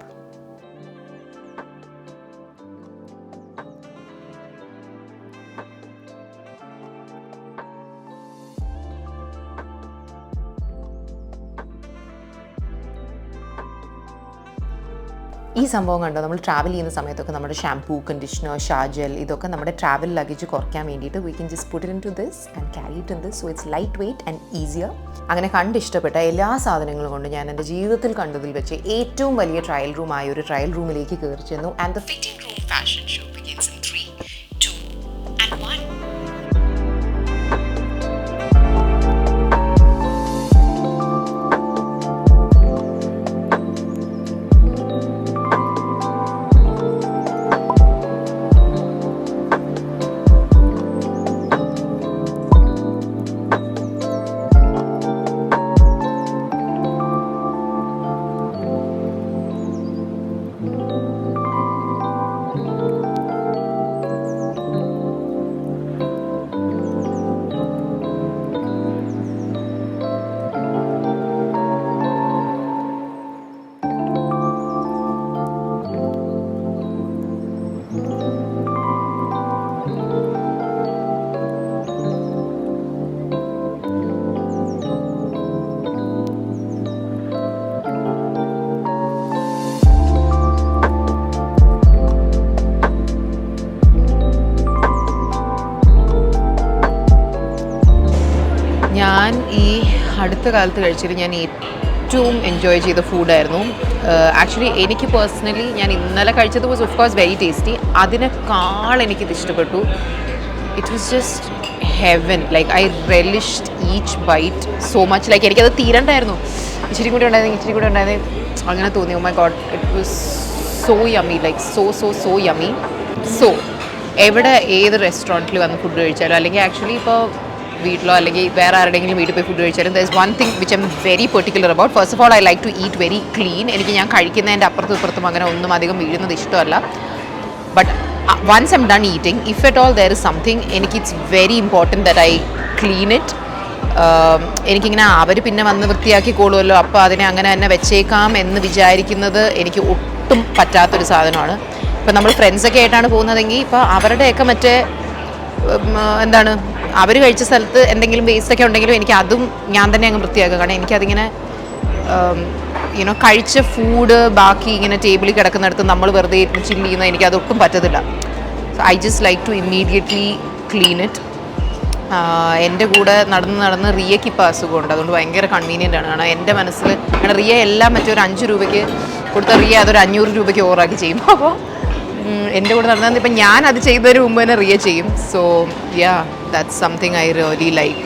ഈ സംഭവം കണ്ടോ, നമ്മൾ ട്രാവൽ ചെയ്യുന്ന സമയത്തൊക്കെ നമ്മുടെ ഷാംപൂ, കണ്ടീഷണർ, ഷാജൽ, ഇതൊക്കെ നമ്മുടെ ട്രാവൽ ലഗേജ് കുറയ്ക്കാൻ വേണ്ടിയിട്ട് we can just put it into this and carry it in this. So it's lightweight and easier. അങ്ങനെ കണ്ടിഷ്ടപ്പെട്ട എല്ലാ സാധനങ്ങളും കൊണ്ട് ഞാൻ എൻ്റെ ജീവിതത്തിൽ കണ്ടതിൽ വെച്ച് ഏറ്റവും വലിയ ട്രയൽ റൂമായ ഒരു ട്രയൽ റൂമിലേക്ക് കയറി ചെന്നു. And the fitting room fashion show begins in 3, 2 and 1. അടുത്ത കാലത്ത് കഴിച്ചതിൽ ഞാൻ ഏറ്റവും എൻജോയ് ചെയ്ത ഫുഡായിരുന്നു. ആക്ച്വലി എനിക്ക് പേഴ്സണലി ഞാൻ ഇന്നലെ കഴിച്ചത് was of course very tasty. അതിനേക്കാൾ എനിക്കിത് ഇഷ്ടപ്പെട്ടു. It was just heaven. Like I relished each bite so much. Like എനിക്കത് തീരണ്ടായിരുന്നു. ഇച്ചിരി കൂടി ഉണ്ടായത് അങ്ങനെ തോന്നി. Oh my God, it was so yummy, like so yummy. So എവിടെ ഏത് റെസ്റ്റോറൻറ്റിൽ വന്ന് ഫുഡ് കഴിച്ചാലോ, അല്ലെങ്കിൽ ആക്ച്വലി ഇപ്പോൾ വീട്ടിലോ അല്ലെങ്കിൽ വേറെ ആരുടെയെങ്കിലും വീട്ടിൽ പോയി ഫുഡ് കഴിച്ചാലും there is one thing which I am very particular about. First of all I like to eat very clean. എനിക്ക് ഞാൻ കഴിക്കുന്നതിൻ്റെ അപ്പുറത്തും ഇപ്പുറത്തും അങ്ങനെ ഒന്നും അധികം വീഴുന്നത് ഇഷ്ടമല്ല. But once I'm done eating, if at all there is something, it's very important that I clean it. എനിക്കിങ്ങനെ അവർ പിന്നെ വന്ന് വൃത്തിയാക്കിക്കോളുമല്ലോ, അപ്പോൾ അതിനെ അങ്ങനെ തന്നെ വെച്ചേക്കാം എന്ന് വിചാരിക്കുന്നത് എനിക്ക് ഒട്ടും പറ്റാത്തൊരു സാധനമാണ്. ഇപ്പം നമ്മൾ ഫ്രണ്ട്സൊക്കെ ആയിട്ടാണ് പോകുന്നതെങ്കിൽ ഇപ്പോൾ അവരുടെയൊക്കെ മറ്റേ എന്താണ് അവർ കഴിച്ച സ്ഥലത്ത് എന്തെങ്കിലും വേസ്റ്റൊക്കെ ഉണ്ടെങ്കിലും എനിക്ക് അതും ഞാൻ തന്നെ അങ്ങ് വൃത്തിയാക്കുക. കാരണം എനിക്കതിങ്ങനെ കഴിച്ച ഫുഡ് ബാക്കി ഇങ്ങനെ ടേബിളിൽ കിടക്കുന്നിടത്ത് നമ്മൾ വെറുതെ ചില്ല് ചെയ്യുന്നത് എനിക്കതൊട്ടും പറ്റത്തില്ല. So I just like to immediately clean it. എൻ്റെ കൂടെ നടന്ന് റിയയ്ക്ക് ഇപ്പോൾ അസുഖമുണ്ട്. അതുകൊണ്ട് ഭയങ്കര കൺവീനിയൻ്റ് ആണ്. കാരണം എൻ്റെ മനസ്സിൽ കാരണം റിയ എല്ലാം മറ്റൊരു 5 രൂപയ്ക്ക് കൊടുത്ത റിയ അതൊരു 500 രൂപയ്ക്ക് ഓവറാക്കി ചെയ്യും. അപ്പോൾ എൻ്റെ കൂടെ നടന്നത് ഇപ്പം ഞാൻ അത് ചെയ്തതിന് മുമ്പ് തന്നെ റിയ ചെയ്യും. So yeah, that's something I really like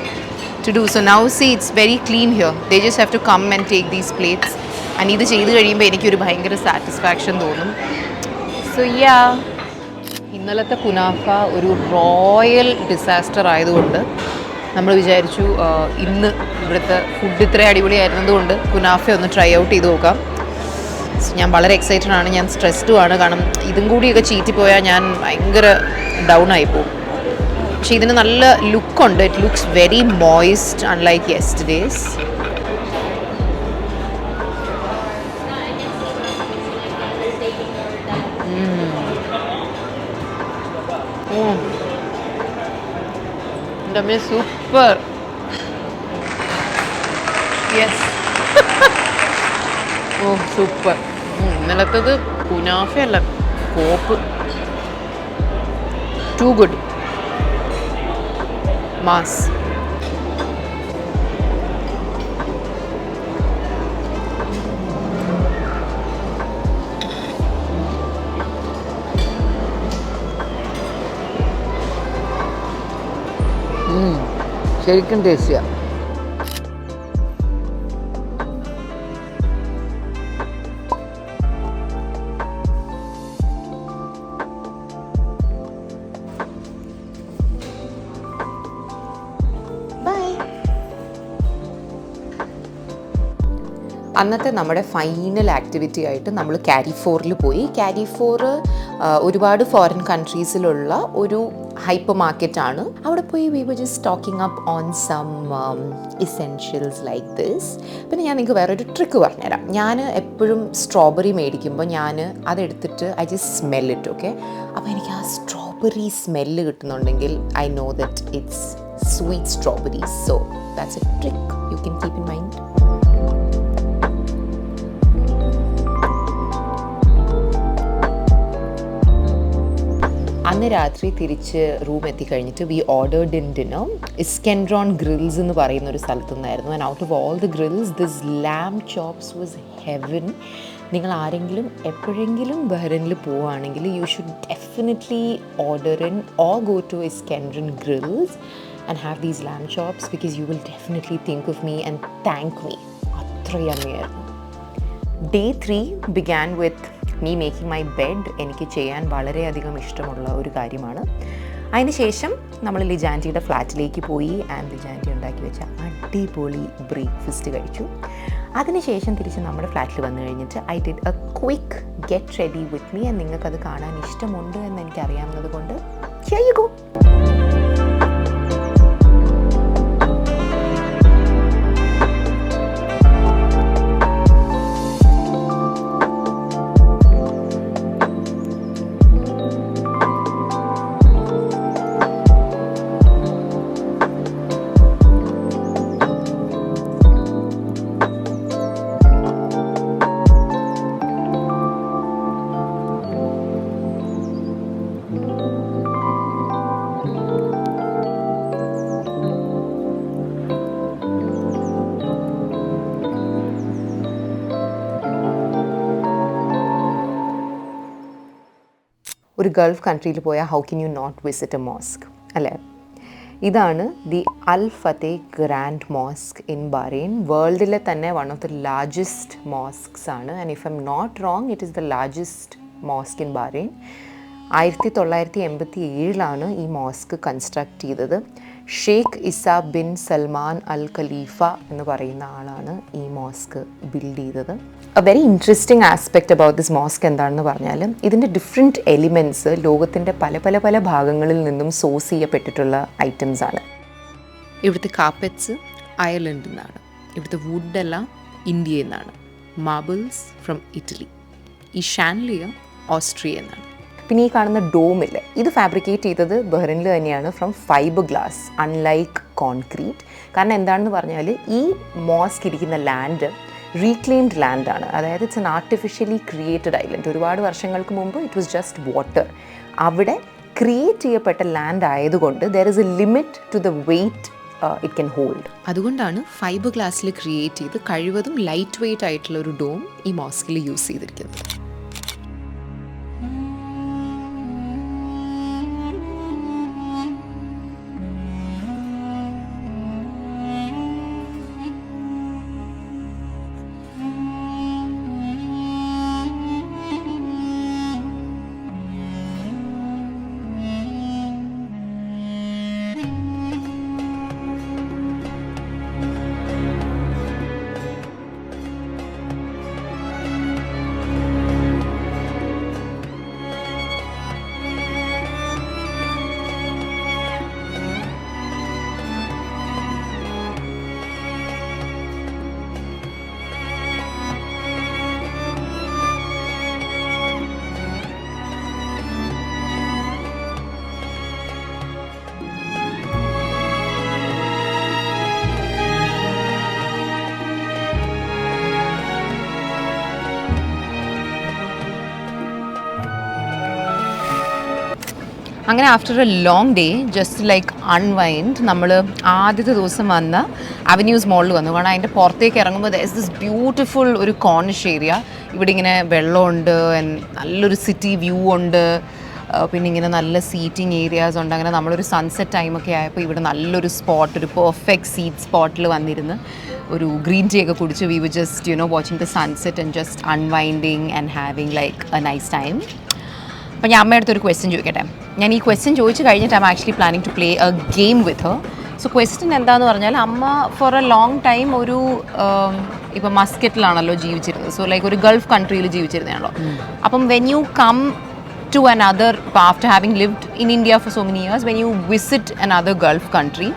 to do. So now see, it's very clean here. They just have to come and take these plates. And ഇത് ചെയ്ത് കഴിയുമ്പോൾ എനിക്കൊരു ഭയങ്കര സാറ്റിസ്ഫാക്ഷൻ തോന്നും. സോ യാ, ഇന്നലത്തെ കുനാഫ ഒരു റോയൽ ഡിസാസ്റ്റർ ആയതുകൊണ്ട് നമ്മൾ വിചാരിച്ചു ഇന്ന് ഇവിടുത്തെ ഫുഡ് ഇത്ര അടിപൊളിയായിരുന്നതുകൊണ്ട് കുനാഫ ഒന്ന് ട്രൈ ഔട്ട് ചെയ്ത് നോക്കാം. ഞാൻ വളരെ എക്സൈറ്റഡ് ആണ്. ഞാൻ സ്ട്രെസ്ഡും ആണ്. കാരണം ഇതും കൂടിയൊക്കെ ചീറ്റിപ്പോയാൽ ഞാൻ ഭയങ്കര ഡൗൺ ആയിപ്പോവും. പക്ഷേ ഇതിന് നല്ല ലുക്കുണ്ട്. It looks very moist unlike yesterday's. എൻ്റെ അമ്മ സൂപ്പർ. യെസ്. Oh super. ഇന്നലത്തത് കുനാഫയല്ല, കോപ്പ്. Too good. മാസ്.
ശരിക്കും ടേസ്റ്റിയാ.
അന്നത്തെ നമ്മുടെ ഫൈനൽ ആക്ടിവിറ്റി ആയിട്ട് നമ്മൾ കാരിഫോറിൽ പോയി. കാരിഫോർ ഒരുപാട് ഫോറിൻ കൺട്രീസിലുള്ള ഒരു ഹൈപ്പർ മാർക്കറ്റാണ്. അവിടെ പോയി we were just talking up on some essentials like this. പിന്നെ ഞാൻ നിങ്ങൾക്ക് വേറൊരു ട്രിക്ക് പറഞ്ഞുതരാം. ഞാൻ എപ്പോഴും സ്ട്രോബെറി മേടിക്കുമ്പോൾ ഞാൻ അതെടുത്തിട്ട് I just smell it. Okay, അപ്പോൾ എനിക്ക് ആ സ്ട്രോബെറി സ്മെല്ല് കിട്ടുന്നുണ്ടെങ്കിൽ I know that it's sweet strawberries. So that's a trick you can keep in mind. അന്ന് രാത്രി തിരിച്ച് റൂം എത്തിക്കഴിഞ്ഞിട്ട് we ordered in dinner Iskenderun grills എന്ന് പറയുന്ന ഒരു സ്ഥലത്തു നിന്നായിരുന്നു. And out of all the grills this lamb chops was heaven. നിങ്ങൾ ആരെങ്കിലും എപ്പോഴെങ്കിലും ബഹ്റൈനിൽ പോവുകയാണെങ്കിൽ you should definitely order in or go to ഇസ്കെൻഡ്രോൺ grills and have these lamb chops because you will definitely think of me and thank me. അത്ര യമ്മിയായിരുന്നു. Day 3 began with me making my bed. എനിക്ക് ചെയ്യാൻ വളരെയധികം ഇഷ്ടമുള്ള ഒരു കാര്യമാണ്. അതിനുശേഷം നമ്മൾ ലിജാൻറ്റിയുടെ ഫ്ലാറ്റിലേക്ക് പോയി ആൻഡ് ലിജാൻറ്റി ഉണ്ടാക്കി വെച്ച അടിപൊളി ബ്രേക്ക്ഫാസ്റ്റ് കഴിച്ചു. അതിനുശേഷം തിരിച്ച് നമ്മുടെ ഫ്ലാറ്റിൽ വന്നു കഴിഞ്ഞിട്ട് I did a quick get ready with me. And നിങ്ങൾക്കത് കാണാൻ ഇഷ്ടമുണ്ട് എന്ന് എനിക്കറിയാവുന്നത് കൊണ്ട് ഹിയർ യു ഗോ. ഒരു ഗൾഫ് കൺട്രിയിൽ പോയാൽ how can you not visit a mosque അല്ലേ? ഇതാണ് the Al Fateh Grand Mosque in Bahrain. വേൾഡിലെ തന്നെ one of the largest mosques ആണ്. And if I'm not wrong it is the largest mosque in Bahrain. 1987 ഈ mosque construct ചെയ്തത്. Sheikh Isa bin Salman അൽ ഖലീഫ എന്ന് പറയുന്ന ആളാണ് ഈ മോസ്ക് ബിൽഡ് ചെയ്തത്. A very interesting aspect about this mosque എന്താണെന്ന് പറഞ്ഞാൽ ഇതിൻ്റെ ഡിഫറെൻറ്റ് എലിമെൻറ്റ്സ് ലോകത്തിൻ്റെ പല ഭാഗങ്ങളിൽ നിന്നും സോഴ്സ് ചെയ്യപ്പെട്ടിട്ടുള്ള ഐറ്റംസ് ആണ്. ഇവിടുത്തെ കാർപ്പറ്റ്സ് അയർലൻഡിൽ നിന്നാണ്, ഇവിടുത്തെ വുഡെല്ലാം ഇന്ത്യയിൽ നിന്നാണ്, മാർബിൾസ് ഫ്രം ഇറ്റലി, ഈ ഷാൻലിയർ ഓസ്ട്രിയ എന്നാണ്. പിന്നെ ഈ കാണുന്ന ഡോമില്ലേ, ഇത് ഫാബ്രിക്കേറ്റ് ചെയ്തത് ബഹ്റൈനിൽ തന്നെയാണ് from fibre glass, unlike concrete. കാരണം എന്താണെന്ന് പറഞ്ഞാൽ ഈ മോസ്ക് ഇരിക്കുന്ന ലാൻഡ് റീക്ലെയിംഡ് ലാൻഡാണ്. അതായത് it's an artificially created island. ഒരുപാട് വർഷങ്ങൾക്ക് മുമ്പ് ഇറ്റ് വാസ് ജസ്റ്റ് വാട്ടർ. അവിടെ ക്രിയേറ്റ് ചെയ്യപ്പെട്ട ലാൻഡ് ആയതുകൊണ്ട് there is a limit to the weight it can hold. അതുകൊണ്ടാണ് ഫൈബർ ഗ്ലാസ്സിൽ ക്രിയേറ്റ് ചെയ്ത് കഴിവതും ലൈറ്റ് വെയ്റ്റ് ആയിട്ടുള്ള ഒരു ഡോം ഈ മോസ്കിൽ യൂസ് ചെയ്തിരിക്കുന്നത്. അങ്ങനെ after A long day just like unwind നമ്മൾ ആദ്യത്തെ ദിവസം വന്ന അവന്യൂസ് മോളിൽ വന്നു. കാരണം അതിൻ്റെ പുറത്തേക്ക് ഇറങ്ങുമ്പോൾ ദർ ഇസ് ദിസ് ബ്യൂട്ടിഫുൾ ഒരു കോർണിഷ് ഏരിയ. ഇവിടെ ഇങ്ങനെ വെള്ളമുണ്ട്, നല്ലൊരു സിറ്റി വ്യൂ ഉണ്ട്, പിന്നെ ഇങ്ങനെ നല്ല സീറ്റിംഗ് ഏരിയാസ് ഉണ്ട്. അങ്ങനെ നമ്മളൊരു സൺസെറ്റ് ടൈമൊക്കെ ആയപ്പോൾ ഇവിടെ നല്ലൊരു സ്പോട്ട്, ഒരു പെർഫെക്റ്റ് സീറ്റ് സ്പോട്ടിൽ വന്നിരുന്ന് ഒരു ഗ്രീൻ ടീ ഒക്കെ കുടിച്ച് we were just watching the sunset and just unwinding and having like a nice time. അപ്പോൾ ഞാൻ അമ്മയുടെ അടുത്തൊരു ക്വസ്റ്റ്യൻ ചോദിക്കട്ടെ. ഞാൻ ഈ ക്വസ്റ്റ്യൻ ചോദിച്ചു കഴിഞ്ഞിട്ട് I am actually planning to play a game with her. So question എന്താണെന്ന് പറഞ്ഞാൽ, അമ്മ ഫോർ എ ലോങ് ടൈം ഒരു ഇപ്പോൾ മസ്കറ്റിലാണല്ലോ ജീവിച്ചിരുന്നത്. സോ ലൈക്ക് ഒരു ഗൾഫ് കൺട്രിയിൽ ജീവിച്ചിരുന്നതാണല്ലോ. അപ്പം when you come to another, after having lived in India for so many years, when you visit another Gulf country,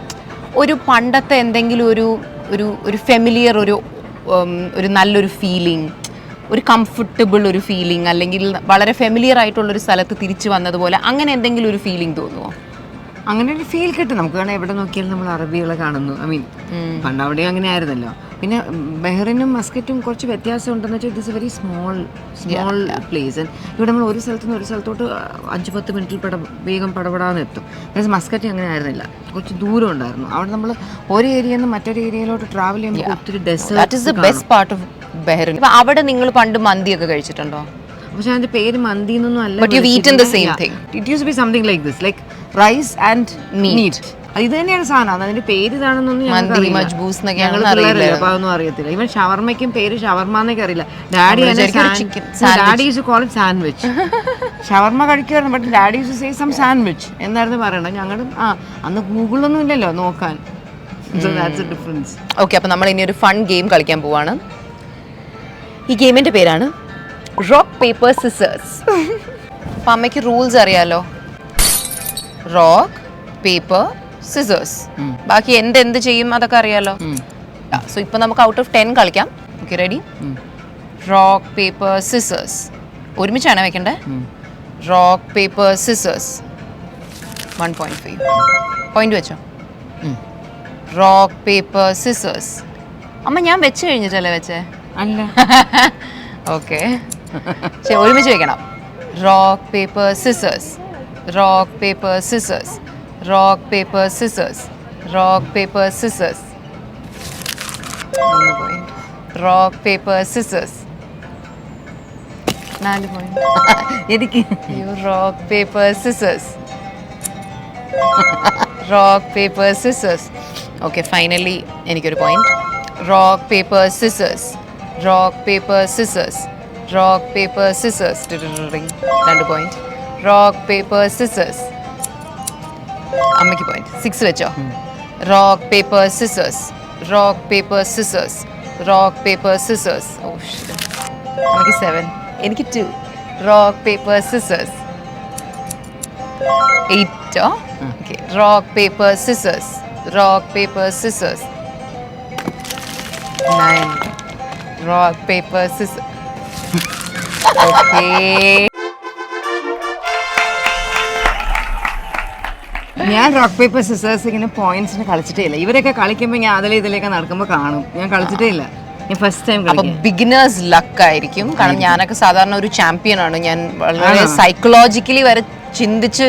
ഒരു പണ്ടത്തെ എന്തെങ്കിലും ഒരു ഫെമിലിയർ ഒരു നല്ലൊരു ഫീലിംഗ്, ഒരു കംഫർട്ടബിൾ ഒരു ഫീലിംഗ്, അല്ലെങ്കിൽ വളരെ ഫെമിലിയർ ആയിട്ടുള്ളൊരു സ്ഥലത്ത് തിരിച്ചു വന്നതുപോലെ അങ്ങനെ എന്തെങ്കിലും ഒരു ഫീലിംഗ് തോന്നുമോ?
അങ്ങനെ ഒരു ഫീൽ കിട്ടും നമുക്ക്. കാരണം എവിടെ നോക്കിയാലും നമ്മൾ അറബികളെ കാണുന്നു. ഐ മീൻ പണ്ട് അവിടെ അങ്ങനെ ആയിരുന്നല്ലോ. പിന്നെ ബഹ്റൈനും മസ്കറ്റും കുറച്ച് വ്യത്യാസം ഉണ്ടെന്ന് വെച്ചാൽ it's a very small place. ഇവിടെ നമ്മൾ ഒരു സ്ഥലത്ത് നിന്ന് ഒരു സ്ഥലത്തോട്ട് 5-10 മിനിറ്റിൽ വേഗം പടപെടാന്ന് എത്തും. പക്ഷേ മസ്കറ്റ് അങ്ങനെ ആയിരുന്നില്ല, കുറച്ച് ദൂരം ഉണ്ടായിരുന്നു. അവിടെ നമ്മൾ ഒരു ഏരിയയിൽ നിന്ന് മറ്റൊരു ഏരിയയിലോട്ട് ട്രാവൽ ചെയ്യുമ്പോൾ ഒത്തിരി
ഡെസേർട്ട്. അവിടെ നിങ്ങൾ പണ്ട് മന്തിയൊക്കെ കഴിച്ചിട്ടുണ്ടോ?
പക്ഷെ അതിന്റെ പേര് മന്തി എന്നൊന്നും അല്ല.
But you've eaten the same thing.
It used to be something like this, like rice and meat. ഇത് തന്നെയാണ് സാധനം. അതിന്റെ പേര് ഇതാണെന്നൊന്നും
അതൊന്നും
അറിയത്തില്ല. ഇവൻ ഷവർമ്മയ്ക്കും പേര് ഷവർമ്മ എന്നൊക്കെ അറിയില്ല. Daddy used to call it sandwich. Shawarma കഴിക്കുമായിരുന്നു, but daddy used to say some sandwich എന്നായിരുന്നു പറയണത്. ഞങ്ങളും അന്ന് ഗൂഗിളൊന്നും ഇല്ലല്ലോ നോക്കാൻ. So that's the difference.
Okay, അപ്പോൾ നമ്മൾ ഇനി ഒരു ഫൺ ഗെയിം കളിക്കാൻ പോവാണ്. ഈ ഗെയിമിന്റെ പേരാണ് റോക്ക് പേപ്പർ സിസേഴ്സ്. അപ്പം അമ്മയ്ക്ക് റൂൾസ് അറിയാലോ. റോക്ക് പേപ്പർ സിസേഴ്സ്, ബാക്കി എന്ത് ചെയ്യും അതൊക്കെ അറിയാലോ. സോ ഇപ്പം നമുക്ക് ഔട്ട് ഓഫ് 10 കളിക്കാം. Okay, ready? Rock paper scissors. ഒരുമിച്ചാണ് വെക്കണ്ടേ? Rock paper scissors. 1.5 പോയിന്റ് വെച്ചോ. Rock paper scissors. അമ്മ ഞാൻ വെച്ച് കഴിഞ്ഞിട്ടല്ലേ വെച്ചേ?
അല്ല.
ഓക്കെ, ശരി, ഒരുമിച്ച് വെക്കണം. Rock paper scissors, rock paper scissors, rock paper scissors, rock paper scissors. 3 point. Rock paper scissors. 4 point.
എനിക്ക്
rock paper scissors. Rock paper scissors. Okay, finally എനിക്കൊരു point. Rock paper scissors. Rock paper scissors. Rock paper scissors. 2 point. Rock paper scissors. അമ്മയ്ക്ക് point. 6 വെച്ചോ. Rock paper scissors. Rock paper scissors. Rock paper scissors. Oh shit. അമ്മയ്ക്ക് 7. എനിക്ക് 2. Rock paper scissors. 8. Okay. Rock paper scissors. Rock paper scissors. 9. Rock paper scissors. Okay.
ഞാൻ rock paper scissors ഇങ്ങനെ പോയിന്റ്സിന് കളിച്ചിട്ടേ ഇല്ല. ഇവരൊക്കെ കളിക്കുമ്പോൾ ഞാൻ അതിലെ ഇതിലേക്ക് നടക്കുമ്പോൾ കാണും. ഞാൻ കളിച്ചിട്ടേ ഇല്ല. ഞാൻ ഫസ്റ്റ് ടൈം
അപ്പൊ ബിഗിനേഴ്സ് ലക്ക് ആയിരിക്കും. കാരണം ഞാനൊക്കെ സാധാരണ ഒരു ചാമ്പ്യൻ ആണ്. ഞാൻ വളരെ സൈക്കോളജിക്കലി വരെ ചിന്തിച്ച്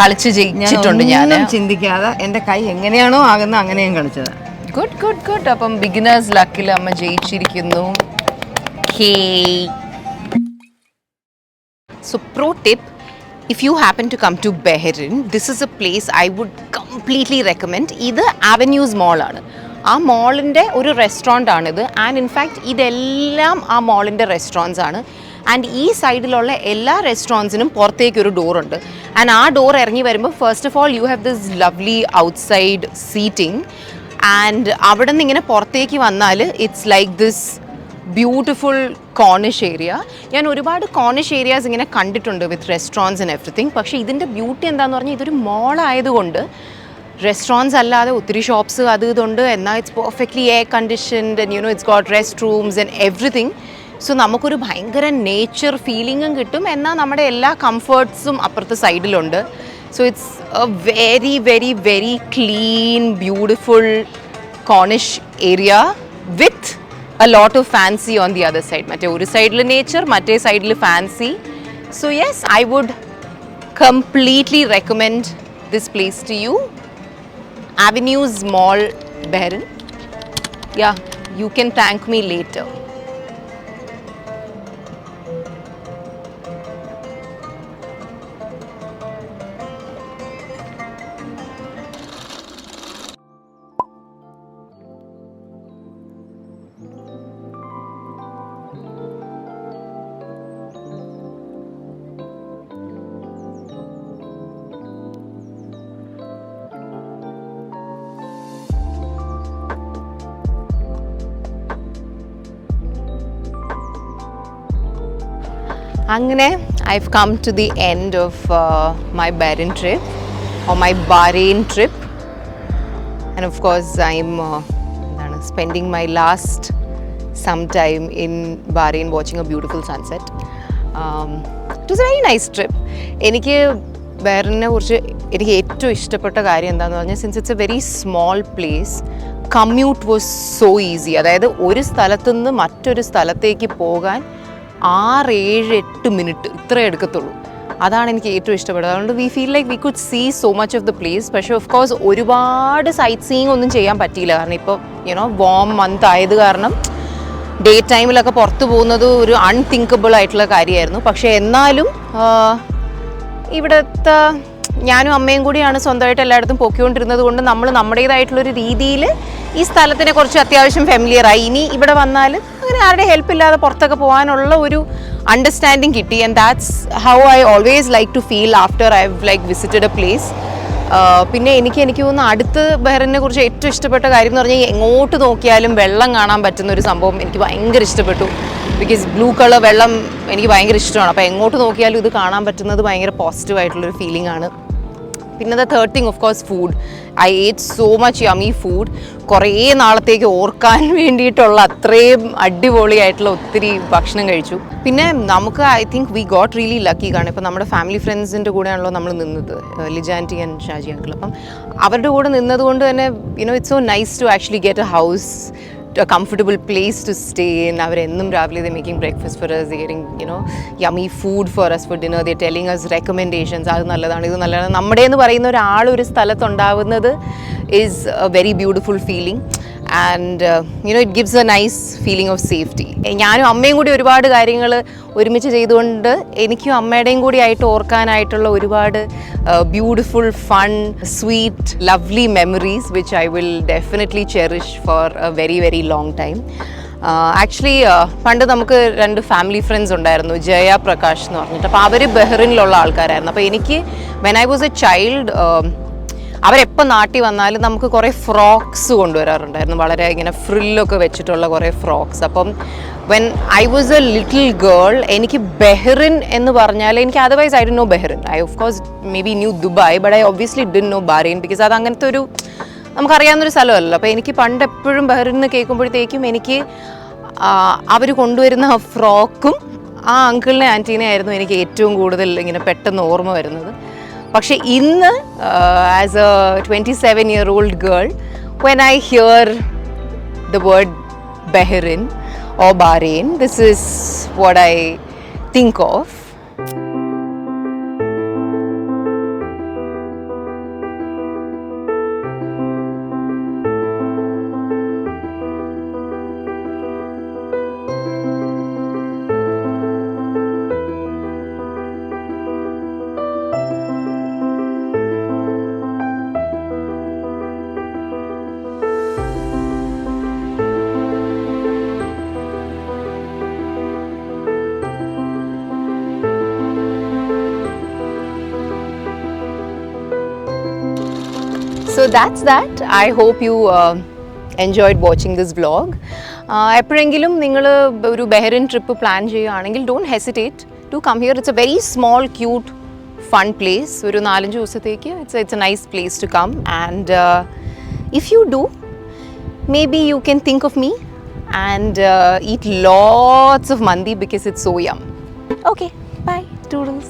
കളിച്ച് ജയിച്ചിട്ടുണ്ട്. ഞാൻ
ചിന്തിക്കാതെ എന്റെ കൈ എങ്ങനെയാണോ ആകുന്നത് അങ്ങനെ ഞാൻ കളിച്ചത്.
Good good good. അപ്പം ബിഗിനേഴ്സ് ലക്കിൽ അമ്മ ജയിച്ചിരിക്കുന്നു. So pro tip, if you happen to come to Bahrain, this is a place I would completely recommend. ഇത് Avenues Mall ആണ്. ആ മോളിൻ്റെ ഒരു റെസ്റ്റോറൻ്റ് ആണിത്. ആൻഡ് ഇൻഫാക്റ്റ് ഇതെല്ലാം ആ മോളിൻ്റെ റെസ്റ്റോറൻറ്റ്സ് ആണ്. ആൻഡ് ഈ സൈഡിലുള്ള എല്ലാ റെസ്റ്റോറൻറ്റ്സിനും പുറത്തേക്കൊരു ഡോറുണ്ട്. ആൻഡ് ആ ഡോർ ഇറങ്ങി വരുമ്പോൾ first of all you have this lovely outside seating. And അവിടെ നിന്ന് ഇങ്ങനെ പുറത്തേക്ക് വന്നാൽ it's like this beautiful corniche area. ഞാൻ ഒരുപാട് കോർണിഷ് ഏരിയാസ് ഇങ്ങനെ കണ്ടിട്ടുണ്ട് വിത്ത് റെസ്റ്റോറൻറ്റ്സ് ആൻഡ് എവറിത്തിങ്. പക്ഷേ ഇതിൻ്റെ ബ്യൂട്ടി എന്താണെന്ന് പറഞ്ഞാൽ ഇതൊരു മോളായതുകൊണ്ട് റെസ്റ്റോറൻറ്റ്സ് അല്ലാതെ ഒത്തിരി ഷോപ്സ് അത് ഇതുണ്ട്. എന്നാൽ it's perfectly air conditioned and it's got rest rooms and everything. So നമുക്കൊരു ഭയങ്കര നേച്ചർ ഫീലിങ്ങും കിട്ടും. എന്നാൽ നമ്മുടെ എല്ലാ കംഫർട്ട്സും അപ്പുറത്തെ സൈഡിലുണ്ട്. So it's a very very very clean beautiful corniche area with a lot of fancy on the other side. മറ്റേ ഒരു സൈഡിൽ നേച്ചർ, മറ്റേ സൈഡിൽ fancy. So yes, I would completely recommend this place to you. Avenues Mall, Bahrain. Yeah, you can thank me later. അങ്ങനെ I've come to the end of my Bahrain trip or my Bahrain trip, and of course I'm spending my last some time in Bahrain watching a beautiful sunset. It was a very nice trip. എനിക്ക് ബഹ്റിനെ കുറിച്ച് എനിക്ക് ഏറ്റവും ഇഷ്ടപ്പെട്ട കാര്യം എന്താണെന്ന് പറഞ്ഞാൽ since it's a very small place, commute was so easy. അതായത് ഒരു സ്ഥലത്തുനിന്ന് മറ്റൊരു സ്ഥലത്തേക്ക് പോകാൻ 6-7-8 മിനിറ്റ് ഇത്രേ എടുക്കത്തുള്ളൂ. അതാണ് എനിക്ക് ഏറ്റവും ഇഷ്ടപ്പെട്ടത്. അതുകൊണ്ട് we feel like we could see so much of the place. പക്ഷേ ഓഫ് കോഴ്സ് ഒരുപാട് സൈറ്റ് സീയിങ് ഒന്നും ചെയ്യാൻ പറ്റിയില്ല. കാരണം ഇപ്പോൾ വാം മന്ത് ആയത് കാരണം ഡേ ടൈമിലൊക്കെ പുറത്ത് പോകുന്നത് ഒരു അൺതിങ്കബിൾ ആയിട്ടുള്ള കാര്യമായിരുന്നു. പക്ഷേ എന്നാലും ഇവിടുത്തെ ഞാനും അമ്മയും കൂടിയാണ് സ്വന്തമായിട്ട് എല്ലായിടത്തും പൊക്കിക്കൊണ്ടിരുന്നത് കൊണ്ട് നമ്മൾ നമ്മുടേതായിട്ടുള്ളൊരു രീതിയിൽ ഈ സ്ഥലത്തിനെ കുറിച്ച് അത്യാവശ്യം ഫെമിലിയറായി. ഇനി ഇവിടെ വന്നാൽ അങ്ങനെ ആരുടെ ഹെൽപ്പ് ഇല്ലാതെ പുറത്തൊക്കെ പോകാനുള്ള ഒരു അണ്ടർസ്റ്റാൻഡിങ് കിട്ടി. And that's how I always like to feel after I have like visited a place. പിന്നെ എനിക്ക് തോന്നുന്നു അടുത്ത് ബഹ്റിനെ കുറിച്ച് ഏറ്റവും ഇഷ്ടപ്പെട്ട കാര്യം എന്ന് പറഞ്ഞാൽ എങ്ങോട്ട് നോക്കിയാലും വെള്ളം കാണാൻ പറ്റുന്ന ഒരു സംഭവം എനിക്ക് ഭയങ്കര ഇഷ്ടപ്പെട്ടു. ബിക്കോസ് ബ്ലൂ കളർ വെള്ളം എനിക്ക് ഭയങ്കര ഇഷ്ടമാണ്. അപ്പോൾ എങ്ങോട്ട് നോക്കിയാലും ഇത് കാണാൻ പറ്റുന്നത് ഭയങ്കര പോസിറ്റീവായിട്ടുള്ളൊരു ഫീലിംഗ് ആണ്. പിന്നെ the third thing of course food. I ഏറ്റ് സോ മച്ച് യമ്മി ഫുഡ്. കുറേ നാളത്തേക്ക് ഓർക്കാൻ വേണ്ടിയിട്ടുള്ള അത്രയും അടിപൊളിയായിട്ടുള്ള ഒത്തിരി ഭക്ഷണം കഴിച്ചു. പിന്നെ നമുക്ക് I think we got really lucky. കാരണം ഇപ്പം നമ്മുടെ ഫാമിലി ഫ്രണ്ട്സിൻ്റെ കൂടെയാണല്ലോ നമ്മൾ നിന്നത്, ലിജാൻറ്റി ആൻഡ് ഷാജി അങ്കിൾ. അപ്പം അവരുടെ കൂടെ നിന്നത് കൊണ്ട് തന്നെ it's so nice to actually get a house, a comfortable place to stay in. അവരെന്നും രാവിലെ they making breakfast for us, they getting yummy food for us for dinner, they're telling us recommendations. അത് നല്ലതാണ്, ഇത് നല്ലതാണ്. നമ്മുടെ എന്ന് പറയുന്ന ഒരാൾ ഒരു സ്ഥലത്തുണ്ടാവുന്നത് is a very beautiful feeling. And it gives A nice feeling of safety. ഞാനും അമ്മയും കൂടി ഒരുപാട് കാര്യങ്ങൾ ഒരുമിച്ച് ചെയ്തുകൊണ്ട് എനിക്കും അമ്മയുടെയും കൂടി ആയിട്ട് ഓർക്കാനായിട്ടുള്ള ഒരുപാട് beautiful fun sweet lovely memories which I will definitely cherish for a very very long time. Actually പണ്ട് നമുക്ക് 2 ഫാമിലി ഫ്രണ്ട്സ് ഉണ്ടായിരുന്നു, ജയ പ്രകാശ് എന്ന് പറഞ്ഞിട്ട്. അപ്പോൾ അവർ ബഹ്റിനിലുള്ള ആൾക്കാരായിരുന്നു. അപ്പോൾ എനിക്ക് when I was a child അവരെപ്പോൾ നാട്ടിൽ വന്നാലും നമുക്ക് കുറേ ഫ്രോക്സ് കൊണ്ടുവരാറുണ്ടായിരുന്നു, വളരെ ഇങ്ങനെ ഫ്രില്ലൊക്കെ വെച്ചിട്ടുള്ള കുറേ ഫ്രോക്സ്. അപ്പം when I was a little girl എനിക്ക് ബഹ്റിൻ എന്ന് പറഞ്ഞാൽ എനിക്ക് otherwise I don't know Bahrain. I of course maybe knew Dubai but I obviously didn't know Bahrain because അത് അങ്ങനത്തെ ഒരു നമുക്കറിയാവുന്നൊരു സ്ഥലമല്ലല്ലോ. അപ്പോൾ എനിക്ക് പണ്ട് എപ്പോഴും ബഹ്റിൻ എന്ന് കേൾക്കുമ്പോഴത്തേക്കും എനിക്ക് അവർ കൊണ്ടുവരുന്ന ഫ്രോക്കും ആ അങ്കിളിനെ ആൻറ്റീനെ ആയിരുന്നു എനിക്ക് ഏറ്റവും കൂടുതൽ ഇങ്ങനെ പെട്ടെന്ന് ഓർമ്മ വരുന്നത്. പക്ഷെ ഇന്ന് as A 27-year-old girl when I hear the word Bahrain or Bahrain, this is what I think of. So that's that. I hope you enjoyed watching this vlog. എപ്പോഴെങ്കിലും നിങ്ങൾ ഒരു ബഹ്റിൻ ട്രിപ്പ് പ്ലാൻ ചെയ്യുകയാണെങ്കിൽ don't hesitate to come here. It's a very small cute fun place. ഒരു 4-5 ദിവസത്തേക്ക് it's a nice place to come. And if you do maybe you can think of me and eat lots of mandi because it's so yum. Okay, bye, toodles.